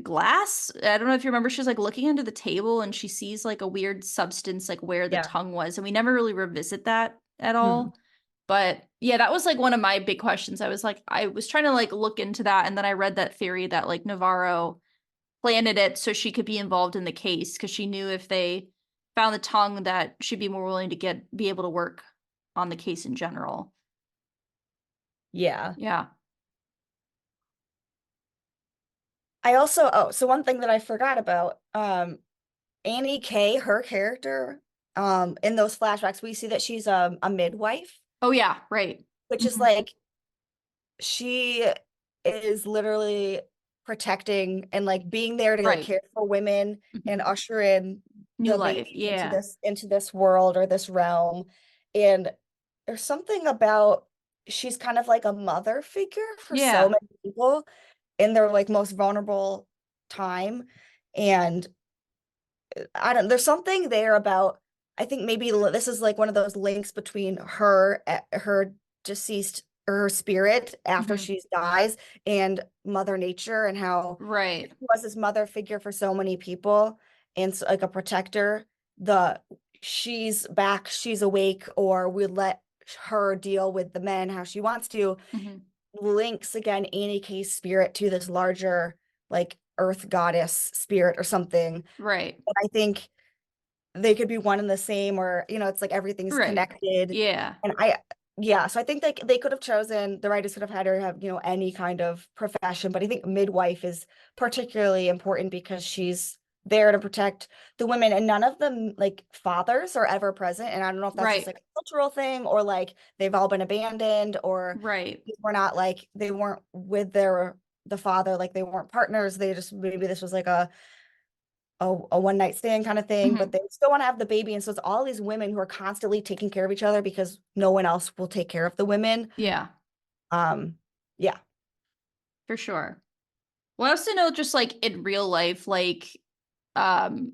glass. I don't know if you remember, she's like looking under the table and she sees like a weird substance like where the Yeah. tongue was, and we never really revisit that at Mhm. all. But yeah, that was like one of my big questions. I was like, I was trying to like look into that, and then I read that theory that like Navarro planted it so she could be involved in the case because she knew if they found the tongue that she'd be more willing to be able to work on the case in general. Yeah. Yeah. I also, oh, so one thing that I forgot about, Annie K, her character, in those flashbacks, we see that she's a midwife, Oh yeah, right. which is Mhm. like she is literally protecting and like being there to like Right. care for women and Mhm. usher in New the life. baby Yeah. into this world or this realm. And there's something about she's kind of like a mother figure for so Yeah. many people in their like most vulnerable time. And I don't, there's something there about, I think maybe this is like one of those links between her deceased or her spirit after Mhm. she dies and Mother Nature and how she Right. was this mother figure for so many people and so, like a protector. The she's back, she's awake, or we let her deal with the men how she wants to, Mhm. links again Annie K's spirit to this larger like earth goddess spirit or something. Right. But I think they could be one and the same, or it's like everything's Right. connected. Yeah. And yeah, so I think they could have chosen, the writers could have had her have, any kind of profession, but I think midwife is particularly important because she's there to protect the women, and none of them like fathers are ever present. And I don't know if that's just Right. like a cultural thing, or like they've all been abandoned, or Right. they weren't with the father, like they weren't partners. They just, maybe this was like a one night stand kind of thing, but Mhm. they still want to have the baby. And so it's all these women who are constantly taking care of each other because no one else will take care of the women. Yeah, Um, yeah, for sure. Well, I also know just like in real life, um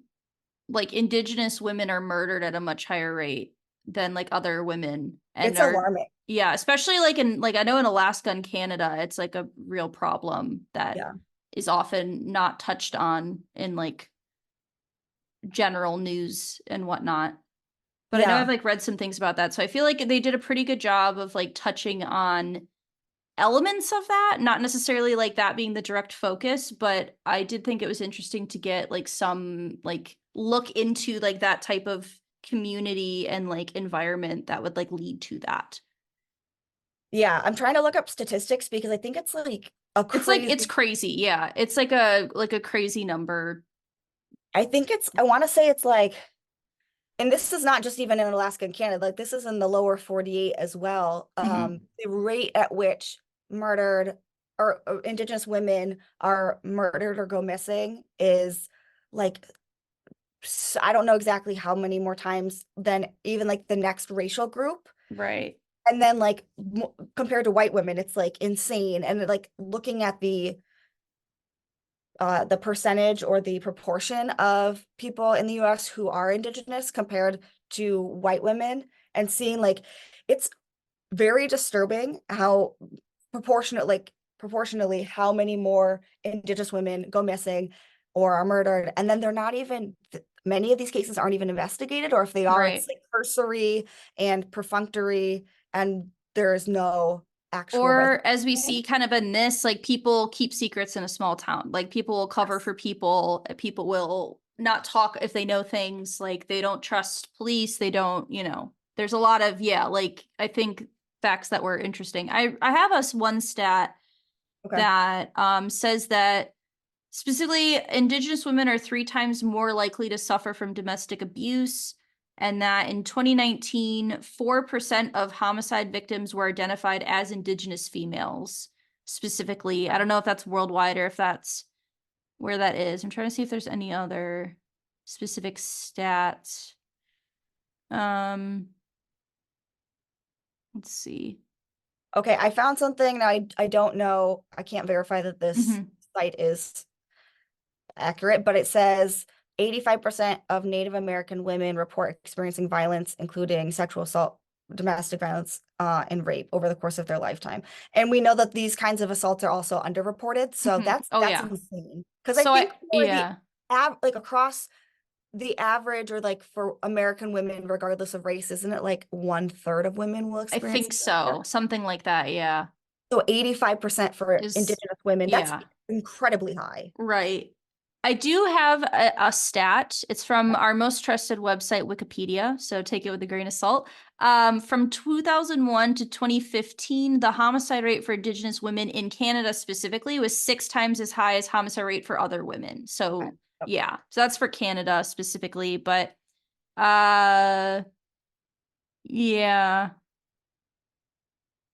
like indigenous women are murdered at a much higher rate than like other women and it's are alarming. yeah, especially like in like I know in Alaska and Canada, it's like a real problem that Yeah. is often not touched on in like general news and whatnot. But I know I've Yeah. like read some things about that. So I feel like they did a pretty good job of like touching on elements of that, not necessarily like that being the direct focus, but I did think it was interesting to get like some like look into like that type of community and like environment that would like lead to that. Yeah. I'm trying to look up statistics because I think it's like a It's crazy, crazy. Yeah. It's like a crazy number. I want to say it's like, and this is not just even in Alaska and Canada, like this is in the lower 48 as well. Mhm. The rate at which murdered or Indigenous women are murdered or go missing is like, I don't know exactly how many more times than even like the next racial group. Right. And then like compared to white women, it's like insane. And like looking at the percentage or the proportion of people in the US who are Indigenous compared to white women, and seeing like it's very disturbing how proportionately how many more Indigenous women go missing or are murdered. And then they're not even, many of these cases aren't even investigated, or if they are, it's Right. like cursory and perfunctory, and there is no actual Or as we resolution. see kind of in this, like people keep secrets in a small town. Like people will cover Yes. for people. People will not talk if they know things. Like they don't trust police. They don't, there's a lot of, yeah, like I think facts that were interesting. I have us one stat Okay. that says that specifically, Indigenous women are 3 times more likely to suffer from domestic abuse, and that in 2019, 4% of homicide victims were identified as Indigenous females. Specifically, I don't know if that's worldwide or if that's where that is. I'm trying to see if there's any other specific stats. Um, let's see. Okay, I found something. Now I don't know. I can't verify that this Mhm. site is accurate, but it says 85% of Native American women report experiencing violence, including sexual assault, domestic violence, and rape over the course of their lifetime. And we know that these kinds of assaults are also underreported. So Mhm. Oh that's yeah. insane. Because I So think for the yeah. like across the average, or like for American women, regardless of race, isn't it like 1/3 of women will I experience think something like so. that? Something like that, yeah. So 85% for Is Indigenous women, that's yeah. incredibly high. Right. I do have a stat. It's from our most trusted website, Wikipedia, so take it with a grain of salt. From 2001 to 2015, the homicide rate for Indigenous women in Canada specifically was 6 times as high as homicide rate for other women. So yeah, so that's for Canada specifically, but uh yeah.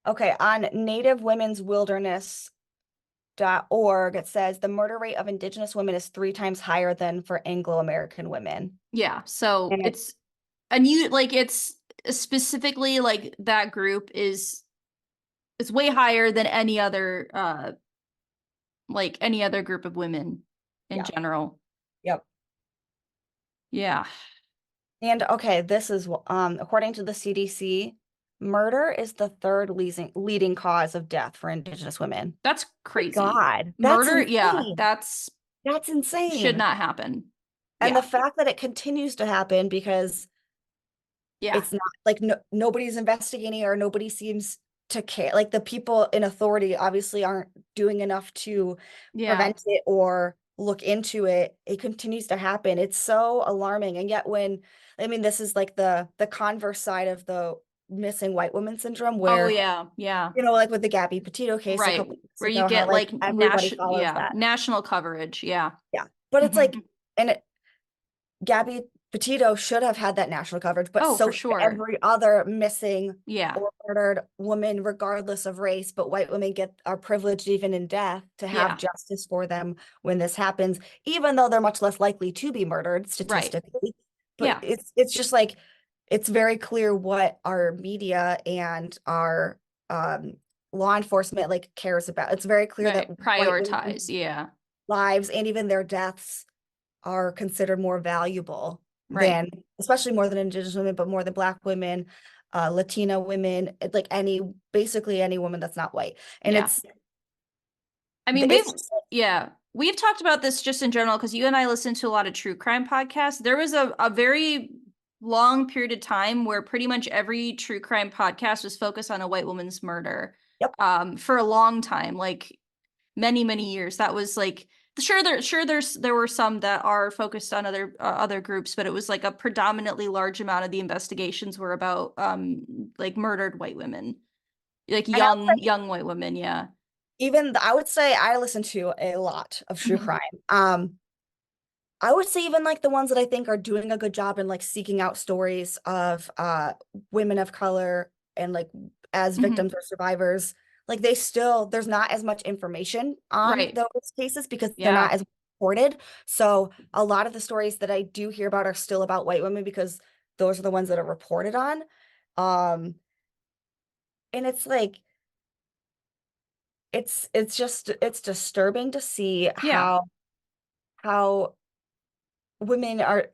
Okay, on Native Women's Wilderness.org, it says the murder rate of Indigenous women is 3 times higher than for Anglo-American women. Yeah, so And it's a new like it's specifically like that group is it's way higher than any other like any other group of women in yeah, general. yep. Yeah. And okay, this is according to the CDC, murder is the third leading cause of death for Indigenous women. That's My crazy. God, that's Murder, yeah, insane. that's That's should insane. not happen. And the Yeah. fact that it continues to happen because Yeah. it's not like nobody's investigating, or nobody seems to care. Like the people in authority obviously aren't doing enough to Yeah. prevent it or look into it. It continues to happen. It's so alarming. And yet when, I mean, this is like the converse side of missing white woman syndrome, Oh where, yeah, yeah. like with the Gabby Petito case a Right. couple weeks Where you ago, how get like like everybody follows that. national coverage. Yeah. Yeah. But it's like, Mhm. and Gabby Petito should have had that national coverage, but Oh, so for should sure. every other missing Yeah. or murdered woman, regardless of race. But white women are privileged even in death to have Yeah. justice for them when this happens, even though they're much less likely to be murdered Right. statistically. But Yeah. it's just like it's very clear what our media and our um, law enforcement like cares about. It's very clear that Right. white Prioritize. women's Yeah. lives and even their deaths are considered more valuable Right. than, especially more than Indigenous women, but more than Black women, Latina women, like basically any woman that's not white. And Yeah. I mean, it's just, we've talked about this just in general because you and I listen to a lot of true crime podcasts. There was a very long period of time where pretty much every true crime podcast was focused on a white woman's murder. yep. For a long time, like many years. That was like there were some that are focused on other groups, but it was like a predominantly large amount of the investigations were about like murdered white women, like And young white women. Yeah. I would say I listen to a lot of true Mhm. crime. I would say even like the ones that I think are doing a good job in like seeking out stories of women of color and like as Mhm. victims or survivors, like there's not as much information on Right. those cases because they're Yeah. not as reported. So a lot of the stories that I do hear about are still about white women because those are the ones that are reported on. Um, and it's like it's disturbing to see Yeah. how women are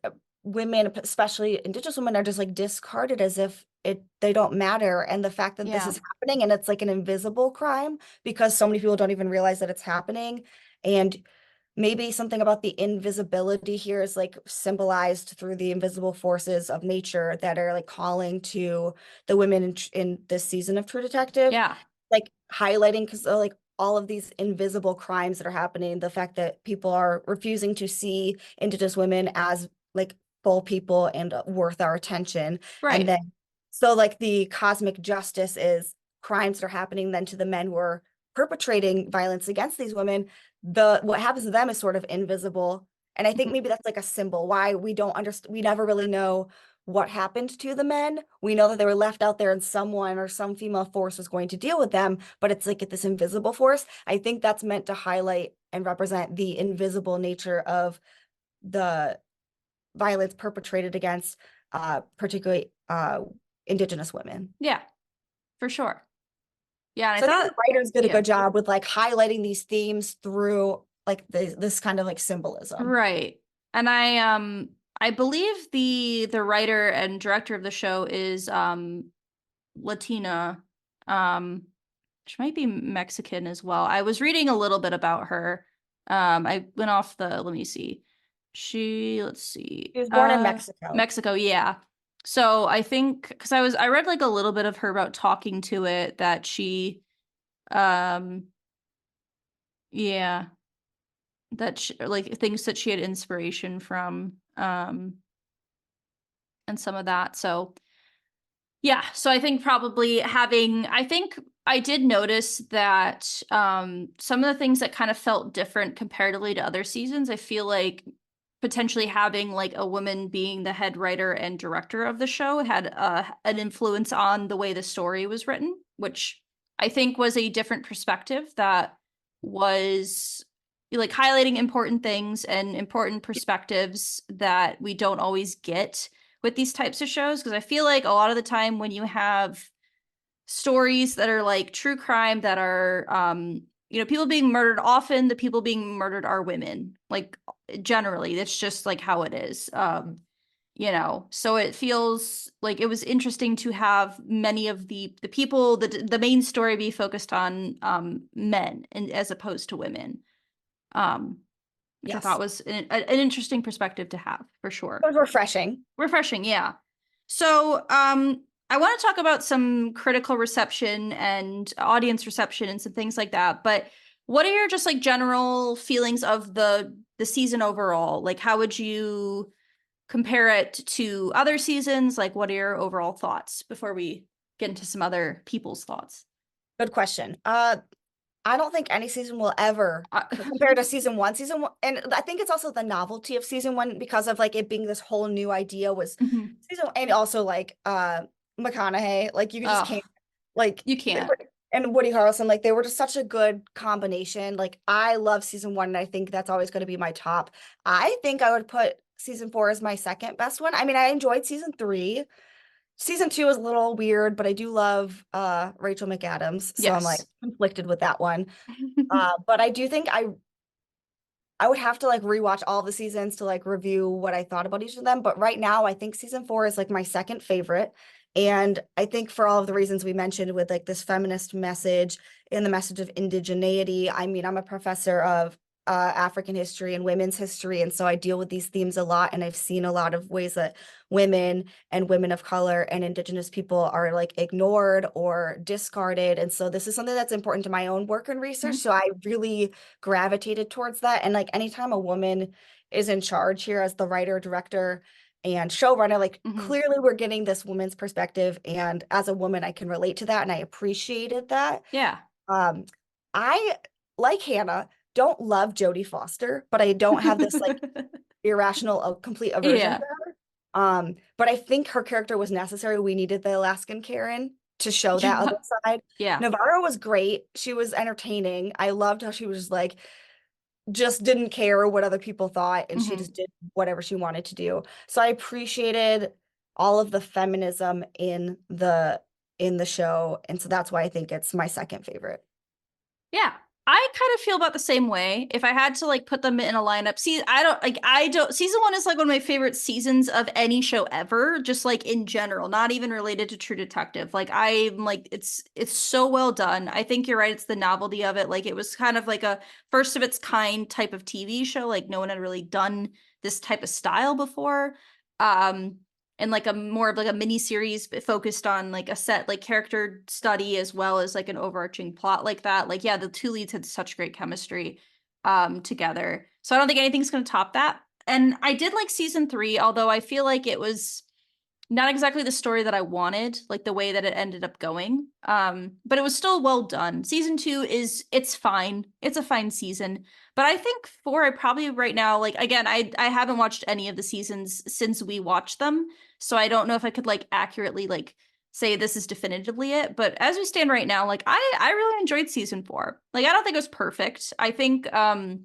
women, especially Indigenous women, are just like discarded as if they don't matter. And the fact that this Yeah. is happening and it's like an invisible crime because so many people don't even realize that it's happening. And maybe something about the invisibility here is like symbolized through the invisible forces of nature that are like calling to the women in this season of True Detective, Yeah. like highlighting because like all of these invisible crimes that are happening, the fact that people are refusing to see Indigenous women as like full people and worth our attention. And Right. then, so like the cosmic justice is crimes that are happening then to the men who are perpetrating violence against these women. What happens to them is sort of invisible. And I think Mhm. maybe that's like a symbol why we don't understand, we never really know what happened to the men. We know that they were left out there and someone or some female force was going to deal with them, but it's like this invisible force. I think that's meant to highlight and represent the invisible nature of the violence perpetrated against particularly Indigenous women. Yeah. For sure. Yeah. And I So I think the thought, writers did a yeah. good job with like highlighting these themes through like this kind of like symbolism. Right. And I believe the writer and director of the show is Latina. She might be Mexican as well. I was reading a little bit about her. I went off the, let me see. Let's see. She was born in Mexico. Mexico, yeah. So I think because I read like a little bit of her about talking to it that she um yeah, that she, like things that she had inspiration from and some of that. So yeah, so I think probably I think I did notice that some of the things that kind of felt different comparatively to other seasons, I feel like potentially having like a woman being the head writer and director of the show had an influence on the way the story was written, which I think was a different perspective that was like highlighting important things and important perspectives that we don't always get with these types of shows, because I feel like a lot of the time when you have stories that are like true crime that are people being murdered, often the people being murdered are women, like generally that's just like how it is. So it feels like it was interesting to have many of the people, the main story be focused on men and as opposed to women, um which I thought Yes. was an interesting perspective to have for It sure. was refreshing. Refreshing, yeah. So, I want to talk about some critical reception and audience reception and some things like that. But what are your just like general feelings of the season overall? Like, how would you compare it to other seasons? Like, what are your overall thoughts before we get into some other people's thoughts. Good question. I don't think any season will ever compare to season one. Season one, and I think it's also the novelty of season one because of like it being this whole new idea was season one, and also like McConaughey, like you just can't like you can't. And Woody Harrelson, like they were just such a good combination. Like I love season one, and I think that's always going to be my top. I think I would put season four as my second best one. I mean, I enjoyed season three. Season two is a little weird, but I do love Rachel McAdams, so I'm like Yes. conflicted with that one. But I do think I would have to like rewatch all the seasons to like review what I thought about each of them. But right now, I think season four is like my second favorite. And I think for all of the reasons we mentioned with like this feminist message and the message of indigeneity, I mean, I'm a professor of African history and women's history. And so I deal with these themes a lot. And I've seen a lot of ways that women and women of color and indigenous people are like ignored or discarded. And so this is something that's important to my own work and research. So I really gravitated towards that. And like anytime a woman is in charge here as the writer, director, and showrunner, like clearly we're getting this woman's perspective. And as a woman, I can relate to that. And I appreciated that. Yeah. I, like Hannah, don't love Jodie Foster, but I don't have this like irrational, complete aversion for her. But I think her character was necessary. We needed the Alaskan Karen to show that other side. Yeah. Navarro was great. She was entertaining. I loved how she was like, just didn't care what other people thought, and she just did whatever she wanted to do. So I appreciated all of the feminism in the show, and so that's why I think it's my second favorite. Yeah. I kind of feel about the same way. If I had to like put them in a lineup, see, I don't, season one is like one of my favorite seasons of any show ever, just like in general, not even related to True Detective. Like I'm like, it's so well done. I think you're right. It's the novelty of it. Like it was kind of like a first of its kind type of TV show. Like no one had really done this type of style before. And like a more of like a mini series focused on like a set like character study as well as like an overarching plot like that. Like yeah, the two leads had such great chemistry together. So I don't think anything's going to top that. And I did like season 3, although I feel like it was not exactly the story that I wanted, like the way that it ended up going. But it was still well done. Season 2 it's fine. It's a fine season. But I think 4, I probably right now, like again, I haven't watched any of the seasons since we watched them. So I don't know if I could like accurately like say this is definitively it. But as we stand right now, like I really enjoyed season 4. Like I don't think it was perfect. I think the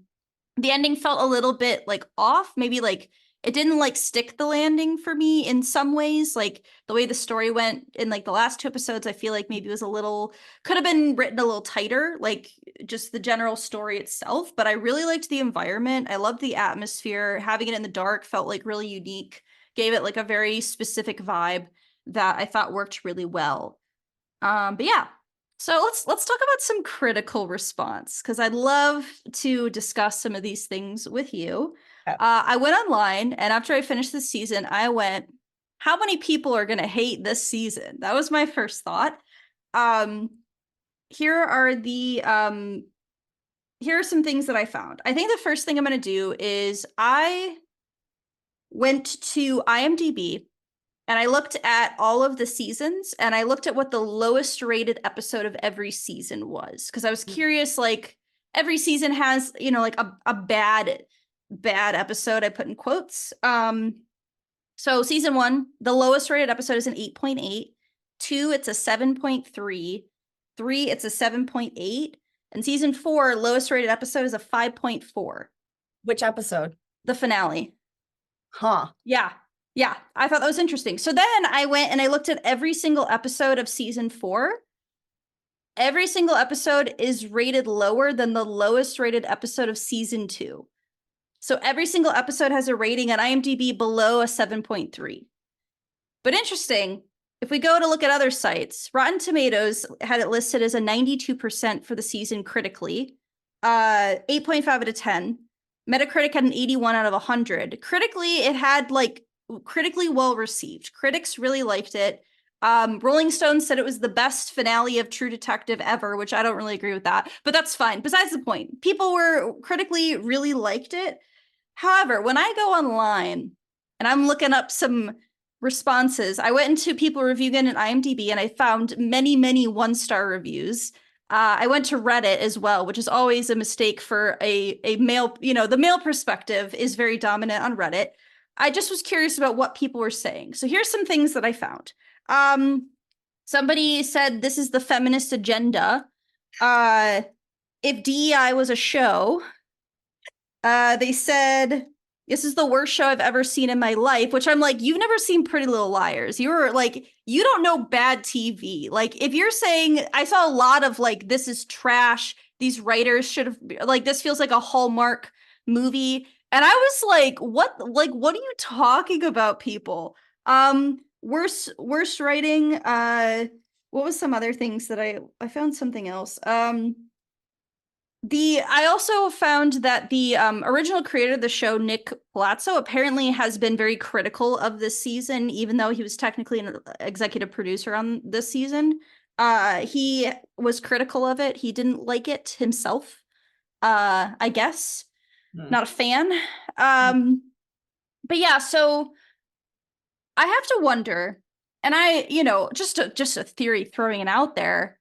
ending felt a little bit like off, maybe like it didn't like stick the landing for me in some ways. Like the way the story went in like the last 2 episodes, I feel like maybe it was a little, could have been written a little tighter, like just the general story itself. But I really liked the environment. I loved the atmosphere. Having it in the dark felt like really unique, gave it like a very specific vibe that I thought worked really well. But yeah, so let's talk about some critical response because I'd love to discuss some of these things with you. I went online, and after I finished the season, I went, how many people are going to hate this season? That was my first thought. Here are some things that I found. I think the first thing I'm going to do is I went to IMDb and I looked at all of the seasons and I looked at what the lowest rated episode of every season was because I was curious, like every season has, you know, like a bad episode, I put in quotes. So season 1, the lowest rated episode is an 8.8. 2, it's a 7.3. 3, it's a 7.8. And season 4, lowest rated episode is a 5.4. Which episode? The finale. Huh. Yeah. Yeah, I thought that was interesting. So then I went and I looked at every single episode of season 4. Every single episode is rated lower than the lowest rated episode of season 2. So every single episode has a rating on IMDb below a 7.3. But interesting, if we go to look at other sites, Rotten Tomatoes had it listed as a 92% for the season critically, 8.5 out of 10. Metacritic had an 81 out of 100. Critically, it had like critically well received. Critics really liked it. Rolling Stone said it was the best finale of True Detective ever, which I don't really agree with that, but that's fine. Besides the point, people were critically really liked it. However, when I go online and I'm looking up some responses. I went into People Reviewing and IMDb and I found many, many 1-star reviews. I went to Reddit as well, which is always a mistake for a male, the male perspective is very dominant on Reddit. I just was curious about what people were saying. So here's some things that I found. Somebody said this is the feminist agenda. If DEI was a show, they said this is the worst show I've ever seen in my life, which I'm like, you've never seen Pretty Little Liars. You were like, you don't know bad TV. Like, if you're saying, I saw a lot of like, this is trash. These writers should have, like, this feels like a Hallmark movie. And I was like, what are you talking about, people? Worst writing. What was some other things that I found something else. I also found that the original creator of the show, Nick Palazzo, apparently has been very critical of this season, even though he was technically an executive producer on this season. He was critical of it. He didn't like it himself, I guess. Not a fan. But yeah, so I have to wonder, and just a theory throwing it out there.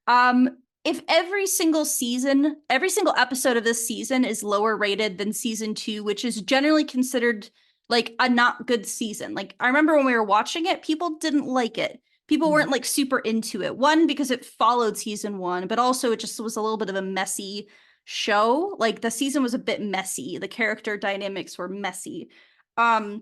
If every single episode of this season is lower rated than season 2, which is generally considered like a not good season. Like, I remember when we were watching it, people didn't like it. People weren't like super into it. One, because it followed season 1, but also it just was a little bit of a messy show. Like, the season was a bit messy. The character dynamics were messy. I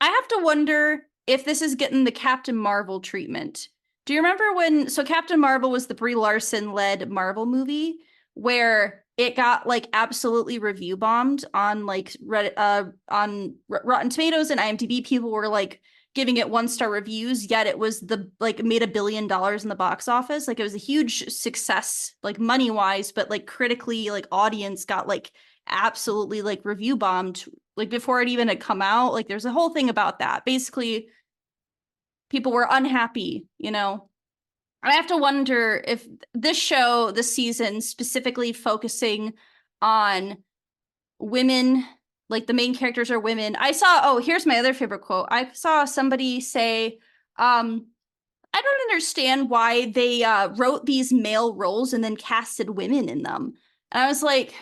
have to wonder if this is getting the Captain Marvel treatment. Do you remember so Captain Marvel was the Brie Larson led Marvel movie where it got like absolutely review bombed on like Reddit, on Rotten Tomatoes and IMDb. People were like giving it 1-star reviews, yet it was made $1 billion in the box office. Like, it was a huge success, like money wise, but like critically, like audience got like absolutely like review bombed, like before it even had come out. Like, there's a whole thing about that. Basically, people were unhappy, I have to wonder if this show, this season, specifically focusing on women, like the main characters are women. Here's my other favorite quote. I saw somebody say, I don't understand why they wrote these male roles and then casted women in them. And I was like,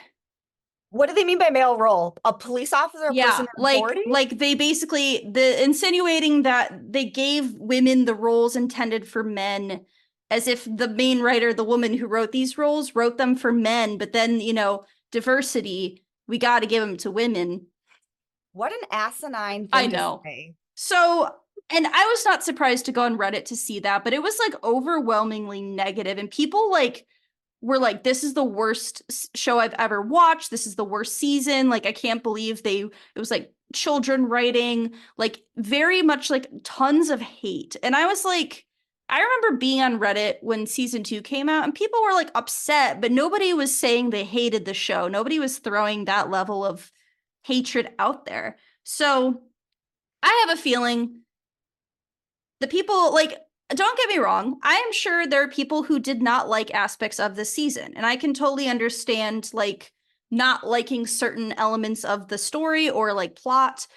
what do they mean by male role? A police officer, a person in authority? Like they basically insinuating that they gave women the roles intended for men, as if the main writer, the woman who wrote these roles, wrote them for men, but then, diversity, we got to give them to women. What an asinine thing I know. to say. So, and I was not surprised to go on Reddit to see that, but it was like overwhelmingly negative, and people like were like, this is the worst show I've ever watched. This is the worst season. Like, I can't believe it was like children writing, like very much like tons of hate. And I was like, I remember being on Reddit when season 2 came out and people were like upset, but nobody was saying they hated the show. Nobody was throwing that level of hatred out there. So I have a feeling the people, like, don't get me wrong, I am sure there are people who did not like aspects of this season, and I can totally understand like not liking certain elements of the story or like plot,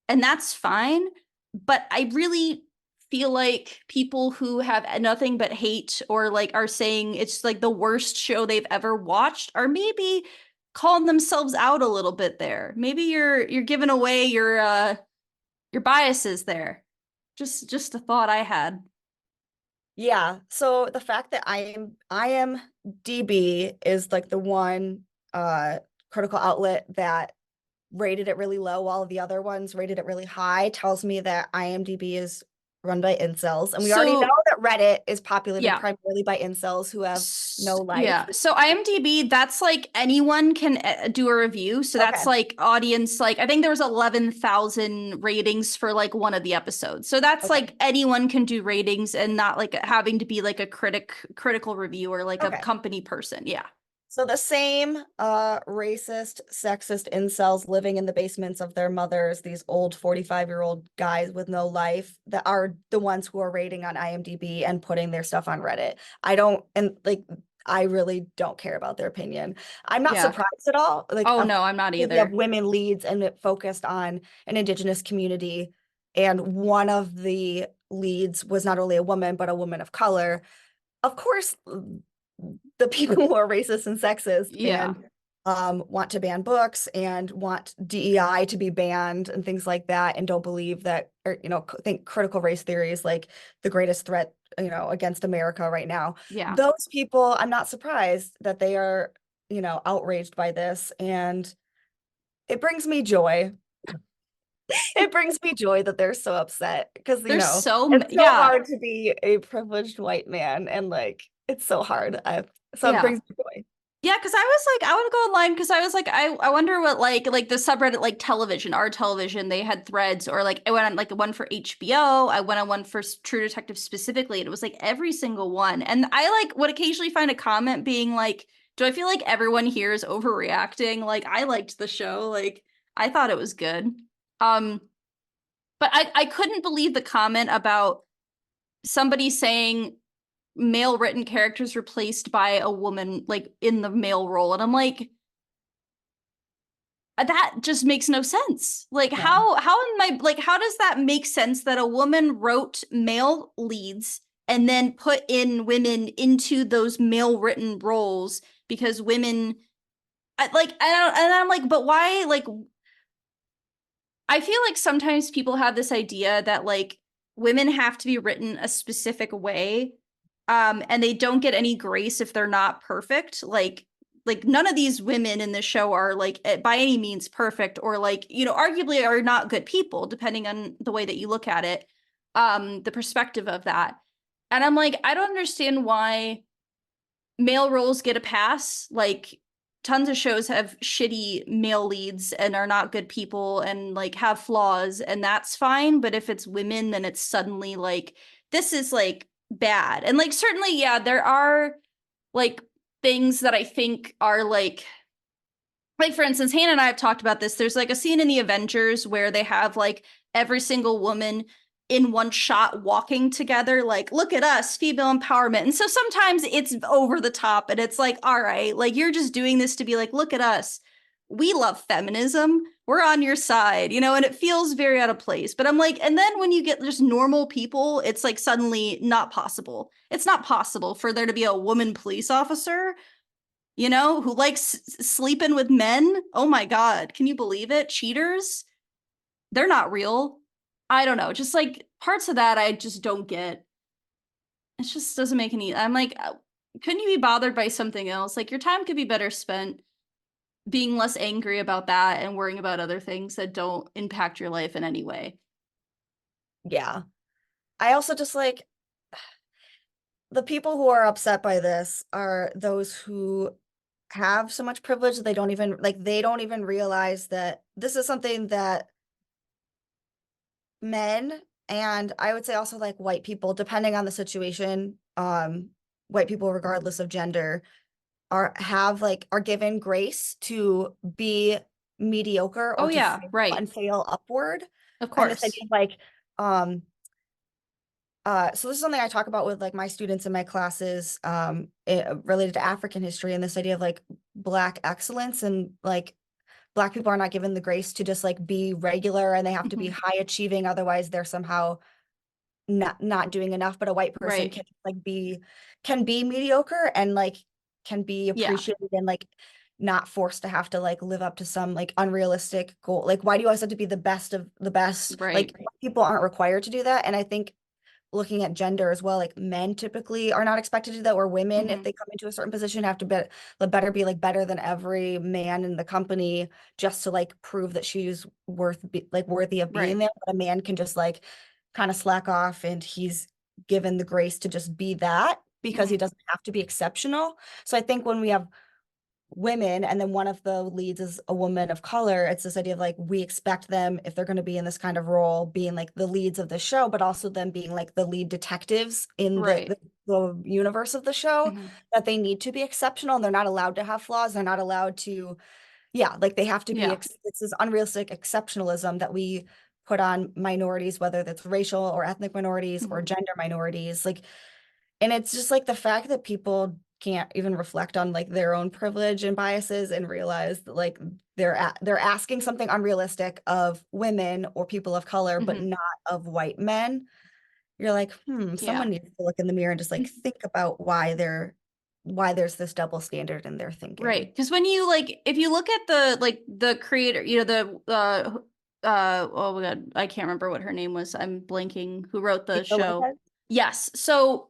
and that's fine. But I really feel like people who have nothing but hate or like are saying it's like the worst show they've ever watched are maybe calling themselves out a little bit there. Maybe you're giving away your biases there. Just a thought I had. Yeah. So the fact that IMDb is like the one critical outlet that rated it really low while the other ones rated it really high tells me that IMDb is run by incels. And we already know that Reddit is populated primarily by incels who have no life. Yeah. So IMDb, that's like anyone can do a review. So that's like audience, like I think there was 11,000 ratings for like one of the episodes. So that's like anyone can do ratings and not like having to be like a critical review or like a company person. Yeah. So the same racist, sexist incels living in the basements of their mothers, these old 45-year-old guys with no life, that are the ones who are rating on IMDb and putting their stuff on Reddit. I really don't care about their opinion. I'm not surprised at all. Like, no, I'm not either. We have women leads and it focused on an Indigenous community. and one of the leads was not only a woman, but a woman of color. Of course, the people who are racist and sexist Yeah. and want to ban books and want DEI to be banned and things like that, and don't believe that, or think critical race theory is like the greatest threat, against America right now. Yeah. Those people, I'm not surprised that they are, outraged by this, and it brings me joy. It brings me joy that they're so upset because, There's so it's so yeah. hard to be a privileged white man, and like it's so hard. So it Yeah. brings me joy. Yeah, because I was like, I would go online because I was like, I wonder what like the subreddit like television, our television, they had threads, or like I went on like one for HBO, I went on one for True Detective specifically, and it was like every single one. And I like would occasionally find a comment being like, do I feel like everyone here is overreacting? Like I liked the show, like I thought it was good. Um, but I couldn't believe the comment about somebody saying male written characters replaced by a woman like in the male role, and I'm like, that just makes no sense. Like Yeah. how does that make sense that a woman wrote male leads and then put in women into those male written roles because women I don't, and I'm like, but why? Like I feel like sometimes people have this idea that like women have to be written a specific way, and they don't get any grace if they're not perfect. Like none of these women in the show are like by any means perfect, or like, arguably are not good people, depending on the way that you look at it, the perspective of that. And I'm like, I don't understand why male roles get a pass. Like tons of shows have shitty male leads and are not good people and like have flaws, and that's fine. But if it's women, then it's suddenly like this is like bad. And like certainly, yeah, there are like things that I think are like for instance, Hannah and I have talked about this. There's like a scene in the Avengers where they have like every single woman in one shot walking together, like, look at us, female empowerment. And so sometimes it's over the top and it's like, all right, like you're just doing this to be like, look at us. We love feminism. We're on your side, and it feels very out of place. But I'm like, and then when you get just normal people, it's like suddenly not possible. It's not possible for there to be a woman police officer, who likes sleeping with men. Oh my God. Can you believe it? Cheaters? They're not real. I don't know. Just like parts of that I just don't get. It just doesn't make any. I'm like, couldn't you be bothered by something else? Like your time could be better spent being less angry about that and worrying about other things that don't impact your life in any way. Yeah. I also just like the people who are upset by this are those who have so much privilege that they don't even realize that this is something that men, and I would say also like white people, depending on the situation, white people regardless of gender are given grace to be mediocre Oh or to yeah, fail right. and fail upward. Of And this idea course. of like um so this is something I talk about with like my students in my classes, related to African history, and this idea of like Black excellence, and like Black people are not given the grace to just like be regular, and they have to be Mhm. high achieving, otherwise they're somehow not doing enough. But a white person Right. can be mediocre and like can be Yeah. appreciated, and like not forced to have to like live up to some like unrealistic goal. Like, why do you always have to be the best of the best? Like, Right. people aren't required to do that. And I think looking at gender as well, like men typically are not expected to do that, where women, if Mhm. they come into a certain position, have to be like better than every man in the company just to like prove that she's worthy of being Right. there. But a man can just like kind of slack off, and he's given the grace to just be that because he Mhm. doesn't have to be exceptional. So I think when we have women, and then one of the leads is a woman of color, it's this idea of like we expect them, if they're going to be in this kind of role, being like the leads of the show, but also them being like the lead detectives in Right. the universe of the show, Mhm. that they need to be exceptional, and they're not allowed to have flaws. They're not allowed to, yeah, like they have to be Yeah. it's this unrealistic exceptionalism that we put on minorities, whether that's racial or ethnic minorities or Mhm. gender minorities, like. And it's just like the fact that people can't even reflect on like their own privilege and biases and realize that like they're asking something unrealistic of women or people of color, but not of white men. You're like, someone needs to look in the mirror and just like think about why there's this double standard in their thinking. Right. Because when you like, if you look at the creator, oh my God, I can't remember what her name was. I'm blanking. Who wrote the show? Lopez? Yes. So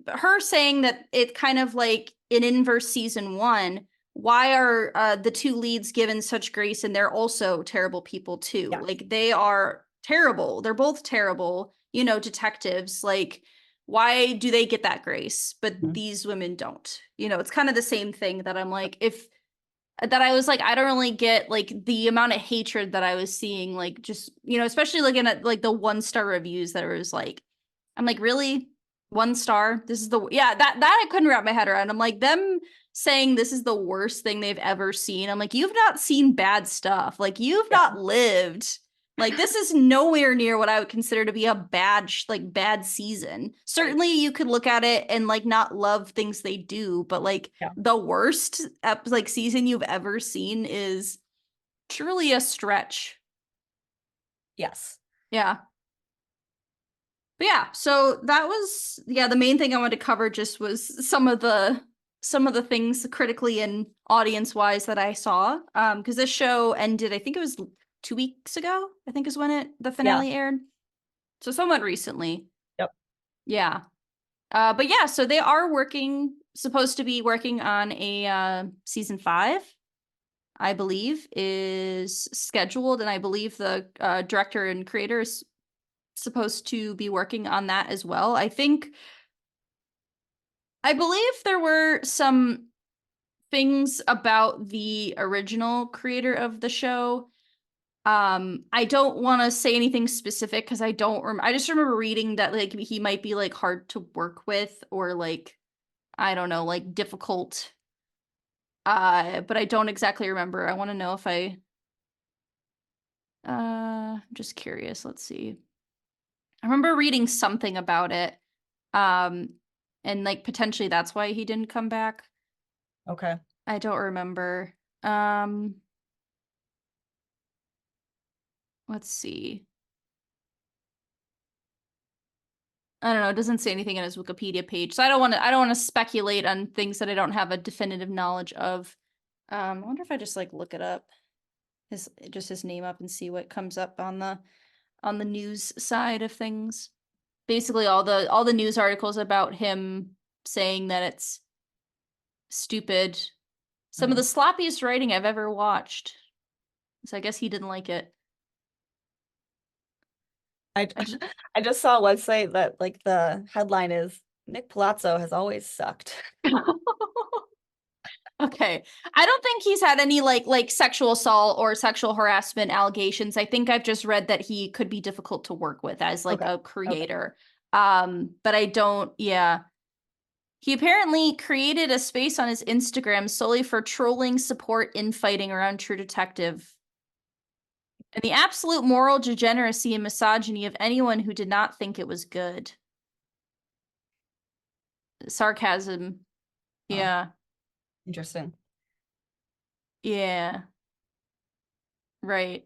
her saying that it's kind of like in inverse season 1, why are the 2 leads given such grace and they're also terrible people too? Yeah. Like they are terrible. They're both terrible, detectives. Like, why do they get that grace, but these women don't? It's kind of the same thing that I'm like, I was like, I don't really get like the amount of hatred that I was seeing, like just, especially looking at like the 1-star reviews that was like, I'm like, really? 1 star? This is that I couldn't wrap my head around. I'm like, them saying this is the worst thing they've ever seen. I'm like, you've not seen bad stuff. Like, you've not lived. Like, this is nowhere near what I would consider to be a bad season. Certainly you could look at it and like not love things they do, but like the worst season you've ever seen is truly a stretch. Yes. Yeah. But yeah, so that was the main thing I wanted to cover just was some of the things critically and audience wise that I saw. Because this show ended, I think it was 2 weeks ago, I think is when the finale aired. So somewhat recently. Yep. Yeah. But yeah, so they are supposed to be working on a season 5, I believe, is scheduled, and I believe the director and creator is supposed to be working on that as well. I believe there were some things about the original creator of the show. I don't want to say anything specific because I just remember reading that like he might be like hard to work with or like, I don't know, like difficult. But I don't exactly remember. I want to know if I'm just curious. Let's see. I remember reading something about it. And like potentially that's why he didn't come back. Okay. I don't remember. Let's see. I don't know. It doesn't say anything on his Wikipedia page, so I don't want to speculate on things that I don't have a definitive knowledge of. I wonder if I just like look it up, his name up and see what comes up on the news side of things. Basically, all the news articles about him saying that it's stupid. Some of the sloppiest writing I've ever watched. So I guess he didn't like it. I just saw a website that like the headline is Nick Palazzo has always sucked. Okay. I don't think he's had any like sexual assault or sexual harassment allegations. I think I've just read that he could be difficult to work with as like a creator. But I don't, He apparently created a space on his Instagram solely for trolling, support, infighting around True Detective. And the absolute moral degeneracy and misogyny of anyone who did not think it was good. Sarcasm. Yeah. Interesting. Yeah. Right.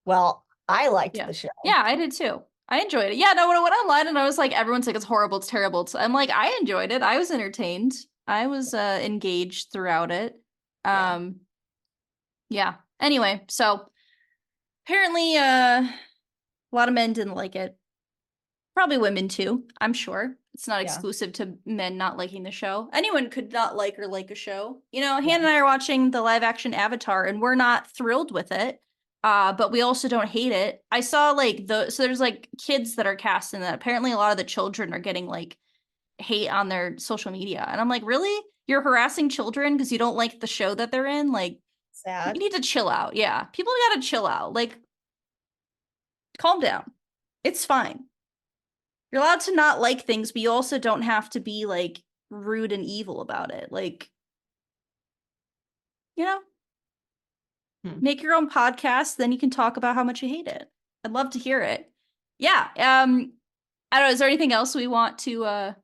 Well, I liked the show. Yeah, I did too. I enjoyed it. Yeah, no, when I went online and I was like, everyone's like, it's horrible, it's terrible. I'm like, I enjoyed it. I was entertained. I was engaged throughout it. Yeah. Anyway, so apparently a lot of men didn't like it. Probably women too, I'm sure. It's not exclusive to men not liking the show. Anyone could not like or like a show. Hannah and I are watching the live action Avatar and we're not thrilled with it. But we also don't hate it. I saw so there's like kids that are cast in that. Apparently a lot of the children are getting like hate on their social media. And I'm like, really? You're harassing children because you don't like the show that they're in? Like, sad. You need to chill out. Yeah. People gotta chill out. Like, calm down. It's fine. You're allowed to not like things, but you also don't have to be like rude and evil about it. Like, make your own podcast, then you can talk about how much you hate it. I'd love to hear it. Yeah. I don't know, is there anything else we want to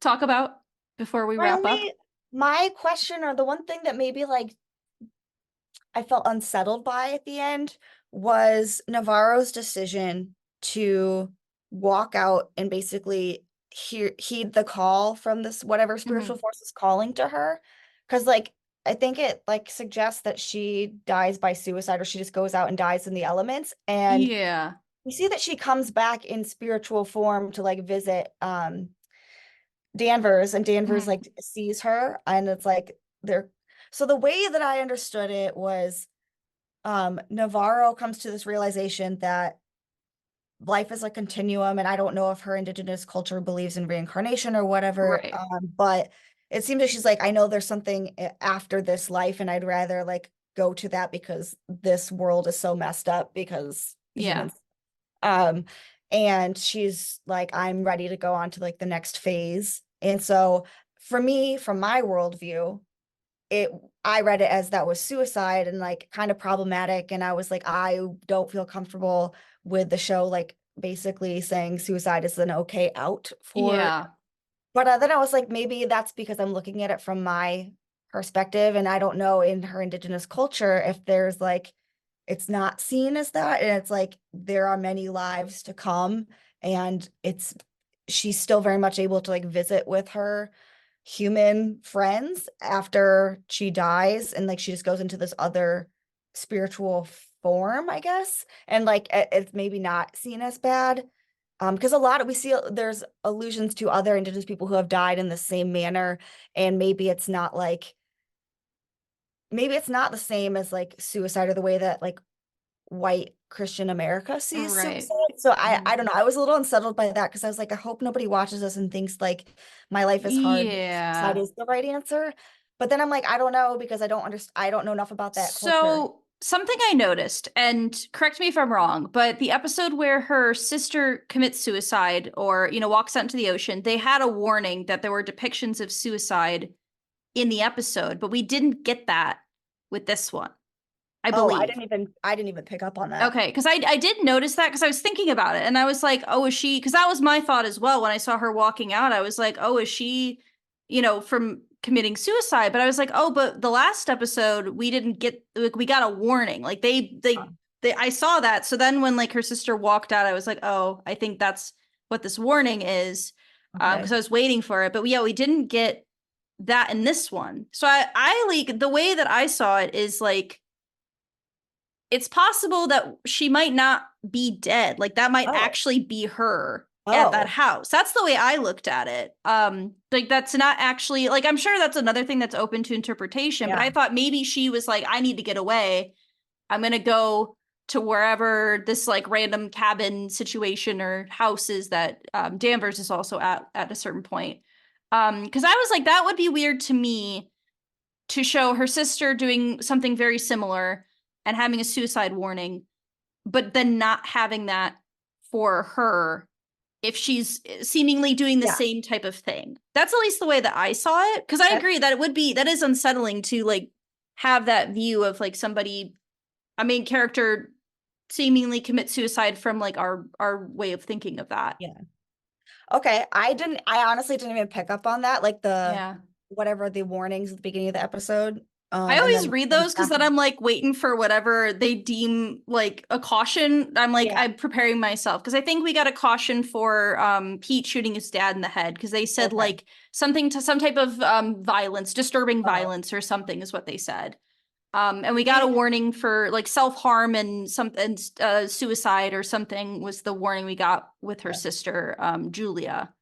talk about before we wrap up? My question, or the one thing that maybe like I felt unsettled by at the end, was Navarro's decision to walk out and basically heed the call from this whatever spiritual force is calling to her. Because like I think it like suggests that she dies by suicide, or she just goes out and dies in the elements. And Yeah. we see that she comes back in spiritual form to like visit Danvers, and Danvers Mhm. like sees her, and it's like they're so the way that I understood it was Navarro comes to this realization that life is a continuum, and I don't know if her indigenous culture believes in reincarnation or whatever, Right. but it seems that she's like, I know there's something after this life, and I'd rather like go to that because this world is so messed up because Yeah. humans. Um, and she's like, I'm ready to go on to like the next phase. And so for me, from my worldview, it I read it as that was suicide and like kind of problematic. And I was like, I don't feel comfortable with the show, like basically saying suicide is an okay out for. Yeah. But then I was like, maybe that's because I'm looking at it from my perspective, and I don't know in her indigenous culture if there's like it's not seen as that, and it's like there are many lives to come, and it's she's still very much able to like visit with her human friends after she dies, and like she just goes into this other spiritual form, I guess, and like it's maybe not seen as bad. Because a lot of we see there's allusions to other indigenous people who have died in the same manner, and maybe it's not the same as like suicide, or the way that like white Christian America sees Right. suicide. So Mhm. I don't know. I was a little unsettled by that because I was like, I hope nobody watches this and thinks like my life is hard, suicide Yeah. is the right answer. But then I'm like, I don't know because I don't know enough about that culture. So, something I noticed, and correct me if I'm wrong, but the episode where her sister commits suicide or, walks out into the ocean, they had a warning that there were depictions of suicide in the episode, but we didn't get that with this one, I Oh, believe. I didn't even pick up on that. Okay, because I did notice that because I was thinking about it and I was like, oh, is she? Because that was my thought as well when I saw her walking out. I was like, oh, is she, from committing suicide? But I was like, oh, but the last episode we didn't get, like, we got a warning. Like I saw that. So then when like her sister walked out, I was like, oh, I think that's what this warning is, because Okay. I was waiting for it. But yeah, we didn't get that in this one. So I like the way that I saw it is like it's possible that she might not be dead. Like that might Oh. actually be her at that Oh. house. That's the way I looked at it. Like that's not actually like I'm sure that's another thing that's open to interpretation, but Yeah. I thought maybe she was like, I need to get away. I'm gonna go to wherever this like random cabin situation or house is that Danvers is also at a certain point. Because I was like, that would be weird to me to show her sister doing something very similar and having a suicide warning, but then not having that for her if she's seemingly doing the Yeah. same type of thing. That's at least the way that I saw it. Because I Okay. agree that that is unsettling to like have that view of like somebody, a main character seemingly commit suicide from like our way of thinking of that. Yeah. Okay. I honestly didn't even pick up on that, like the Yeah. whatever the warnings at the beginning of the episode. I And always then read those because after. then I'm like waiting for whatever they deem like a caution. I'm like, Yeah. I'm preparing myself because I think we got a caution for Pete shooting his dad in the head because they said Okay. like something to some type of violence, disturbing Oh, violence or something is what they said. And we got a maybe. warning for like self-harm and something suicide or something was the warning we got with her sister, Julia.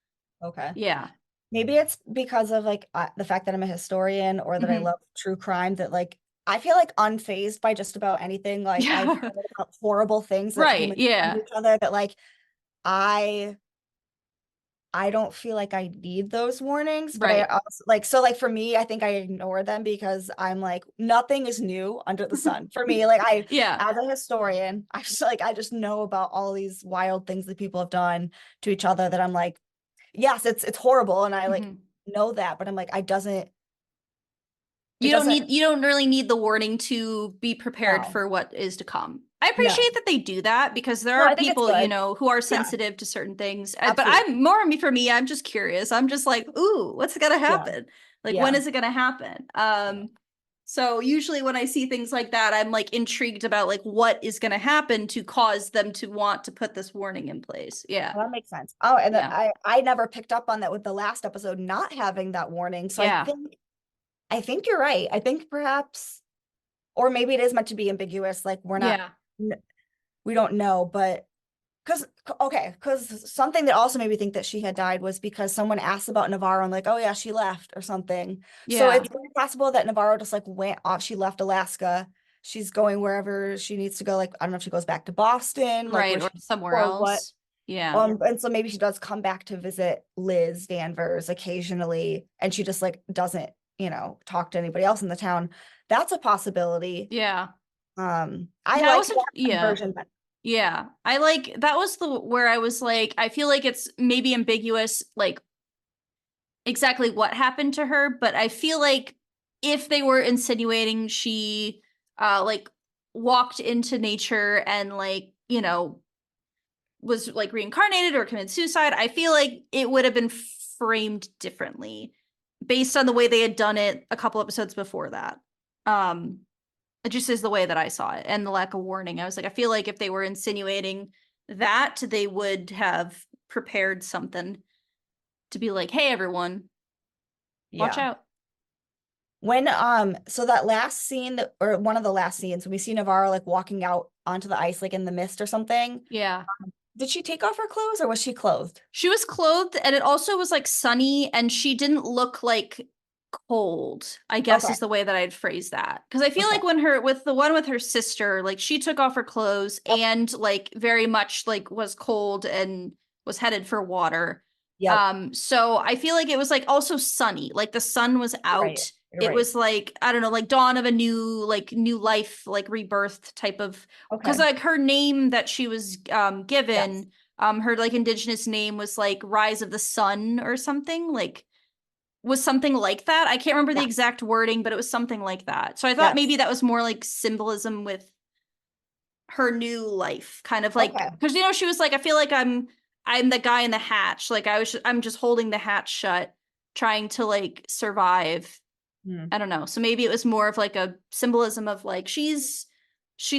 Okay. Yeah. Maybe it's because of like the fact that I'm a historian, or that I Hmm. love true crime, that like I feel like unfazed by just about anything. Like I've Yeah. heard about horrible things that Right. humans do to Yeah. each other, that like I I don't feel like I need those warnings, but I Right. also like, so like for me, I think I ignore them because I'm like, nothing is new under the sun. For me, like Yeah. as a historian, I just know about all these wild things that people have done to each other, that I'm like, yes, it's horrible, and I like Hmm. know that, but I'm like, I doesn't It doesn't. You don't really need the warning to be prepared No. for what is to come. I No. appreciate that they do that because there No, are I think it's people, you good. know, who are Yeah, sensitive to certain things. But absolutely. I'm more for me, I'm just curious. I'm just like, ooh, what's gonna Yeah. happen? Like, when Yeah. is it gonna happen? Yeah. So usually when I see things like that, I'm like intrigued about like what is gonna happen to cause them to want to put this warning in place. Yeah. Well, that makes sense. Oh, and Yeah. I never picked up on that with the last episode not having that warning. So Yeah. I think you're right. I think perhaps, or maybe it is meant to be ambiguous. Like Yeah. we don't know, but because something that also made me think that she had died was because someone asked about Navarro and like, oh yeah, she left or something. So Yeah. it's very possible that Navarro just like went off. She left Alaska. She's going wherever she needs to go. Like, I don't know if she goes back to Boston, like Right. where Or she, somewhere or what. else. Yeah. And so maybe she does come back to visit Liz Danvers occasionally, and she just like doesn't, talk to anybody else in the town. That's a possibility. Yeah. I That like was that yeah. version, but Yeah. I like that was the where I was like, I feel like it's maybe ambiguous, like exactly what happened to her, but I feel like if they were insinuating she like walked into nature and like, you know, was like reincarnated or committed suicide, I feel like it would have been framed differently based on the way they had done it a couple episodes before that. Um it just is the way that I saw it and the lack of warning. I was like, I feel like if they were insinuating that, they would have prepared something to be like, hey, everyone, watch yeah. out. When so that last scene or one of the last scenes when we see Navarro like walking out onto the ice like in the mist or something, Yeah. did she take off her clothes or was she clothed? She was clothed and it also was like sunny and she didn't look like cold, I guess Okay. is the way that I'd phrase that. Because I feel Okay. like when her with the one with her sister, like she took off her clothes Yep. and like very much like was cold and was headed for water. Yep. So I feel like it was like also sunny, like the sun was You're right. out. You're It right. was like, I don't know, like dawn of a new life, like rebirth type of, because Okay. like her name that she was Yes. given, her like indigenous name was like Rise of the Sun or something, like was something like that. I can't remember the Yeah. exact wording, but it was something like that. So I thought maybe Yes. that was more like symbolism with her new life, kind of like, Okay. because you know she was like, I feel like I'm the guy in the hatch, like I'm just holding the hatch shut, trying to like survive. Hmm. I don't know. So maybe it was more of like a symbolism of like she's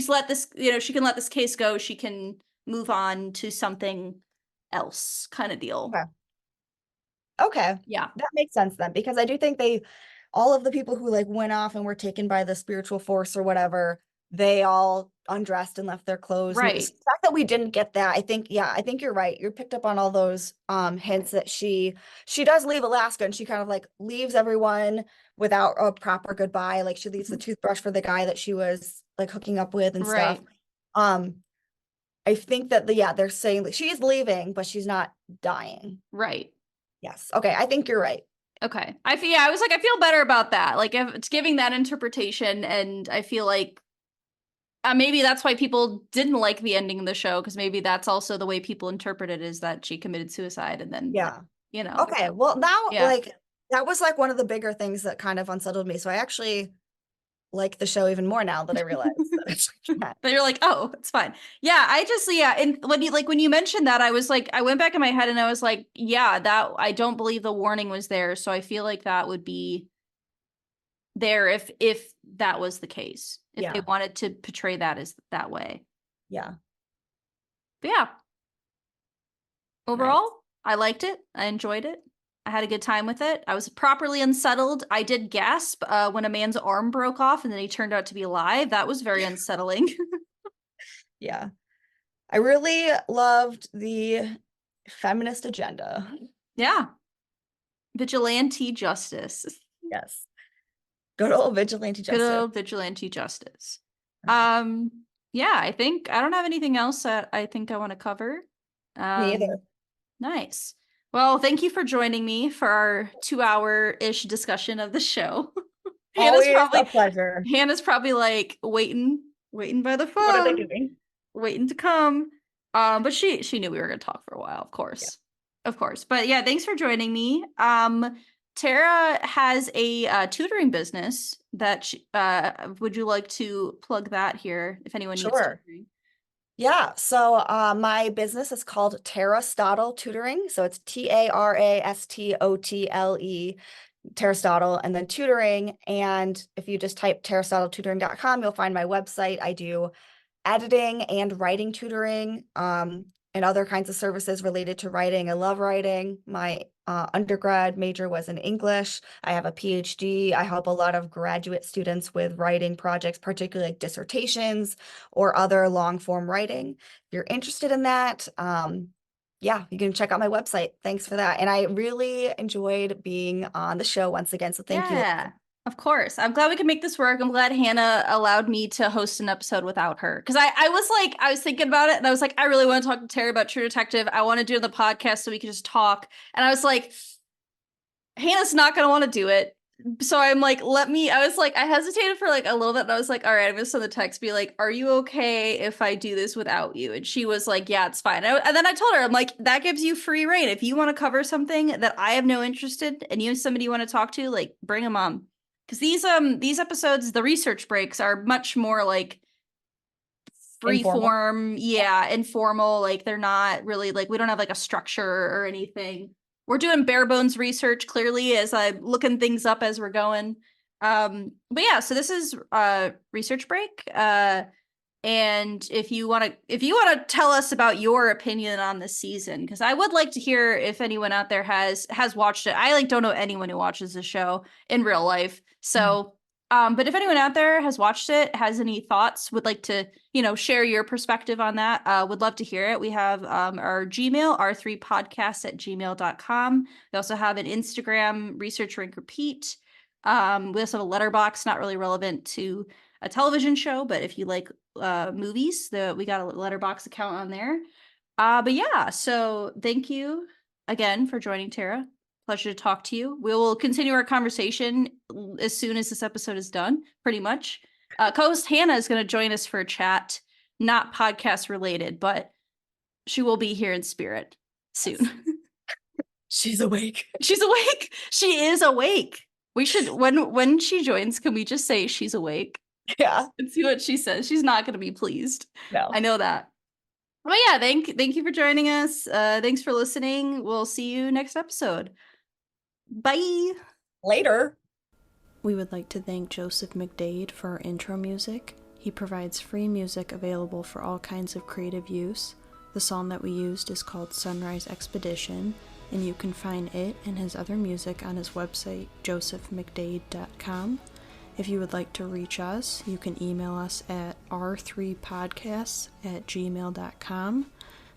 let this, you know, she can let this case go, she can move on to something else kind of deal. Okay. Okay. Yeah. That makes sense then, because I do think all of the people who like went off and were taken by the spiritual force or whatever, they all undressed and left their clothes. And Right. the fact that we didn't get that, I think you're right. You picked up on all those hints that she does leave Alaska and she kind of like leaves everyone without a proper goodbye. Like she leaves the toothbrush for the guy that she was like hooking up with and stuff. Right. Um, I think that they're saying that she's leaving, but she's not dying. Right. Yes. Okay. I think you're right. Okay. I was like, I feel better about that. Like, if it's giving that interpretation, and I feel like maybe that's why people didn't like the ending of the show, because maybe that's also the way people interpret it, is that she committed suicide and then, Yeah. you know, Okay. Well, now, yeah. like, that was like one of the bigger things that kind of unsettled me. So I actually like the show even more now that I realize that it's like that. But you're like, oh, it's fine. Yeah, I just, yeah. And when you mentioned that, I was like, I went back in my head and I was like, yeah, that I don't believe the warning was there. So I feel like that would be there if that was the case, if they Yeah. wanted to portray that as that way. Yeah. But yeah, Nice. overall, I liked it. I enjoyed it. I had a good time with it. I was properly unsettled. I did gasp when a man's arm broke off and then he turned out to be alive. That was very unsettling. Yeah. I really loved the feminist agenda. Yeah. Vigilante justice. Yes. Good old vigilante Good justice. old vigilante justice. Nice. Yeah, I think I don't have anything else that I think I want to cover. Me either. Nice. Well, thank you for joining me for our 2-hour-ish discussion of the show. Always a pleasure. Hannah's probably like waiting by the What are they phone, doing? waiting to come. But she knew we were gonna talk for a while, of Yeah. course. Of course. But yeah, thanks for joining me. Tara has a tutoring business that would you like to plug that here if anyone needs Sure. tutoring? Yeah, so my business is called Tarastotle Tutoring. So it's Tarastotle, Tarastotle, and then tutoring. And if you just type tarastotletutoring.com, you'll find my website. I do editing and writing tutoring, and other kinds of services related to writing. I love writing. My undergrad major was in English. I have a PhD. I help a lot of graduate students with writing projects, particularly like dissertations or other long form writing. If you're interested in that, yeah, you can check out my website. Thanks for that. And I really enjoyed being on the show once again. So thank you. Yeah, of course. I'm glad we can make this work. I'm glad Hannah allowed me to host an episode without her. Because I was thinking about it and I was like, I really want to talk to Terry about True Detective. I want to do the podcast so we can just talk. And I was like, Hannah's not going to want to do it. So I'm like, I hesitated for like a little bit and I was like, all right, I'm going to send the text, be like, are you okay if I do this without you? And she was like, yeah, it's fine. And then I told her, I'm like, that gives you free reign. If you want to cover something that I have no interest in and you have somebody you want to talk to, like bring them on. Because these episodes, the research breaks are much more like free form, yeah, informal. Like they're not really like we don't have like a structure or anything. We're doing bare bones research clearly as I'm looking things up as we're going. But yeah, so this is research break. And if you want to tell us about your opinion on this season, because I would like to hear if anyone out there has watched it. I like don't know anyone who watches the show in real life. So but if anyone out there has watched it, has any thoughts, would like to, share your perspective on that, would love to hear it. We have our Gmail, r3podcast@gmail.com. We also have an Instagram, Research Rank Repeat. We also have a letterbox, not really relevant to a television show, but if you like movies, we got a letterbox account on there. But yeah, so thank you again for joining, Tara. Pleasure to talk to you. We will continue our conversation as soon as this episode is done, pretty much. Co-host Hannah is going to join us for a chat, not podcast related, but she will be here in spirit soon. She's awake. She's awake. She is awake. We should, when she joins, can we just say she's awake? Yeah. And see what she says. She's not going to be pleased. No. I know that. But yeah, thank you for joining us. Thanks for listening. We'll see you next episode. Bye. Later. We would like to thank Joseph McDade for our intro music. He provides free music available for all kinds of creative use. The song that we used is called Sunrise Expedition, and you can find it and his other music on his website, josephmcdade.com. If you would like to reach us, you can email us at r3podcasts@gmail.com.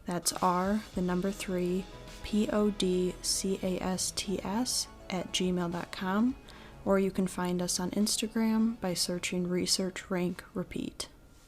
That's R, the number 3, podcasts@gmail.com. Or you can find us on Instagram by searching Research Rank Repeat.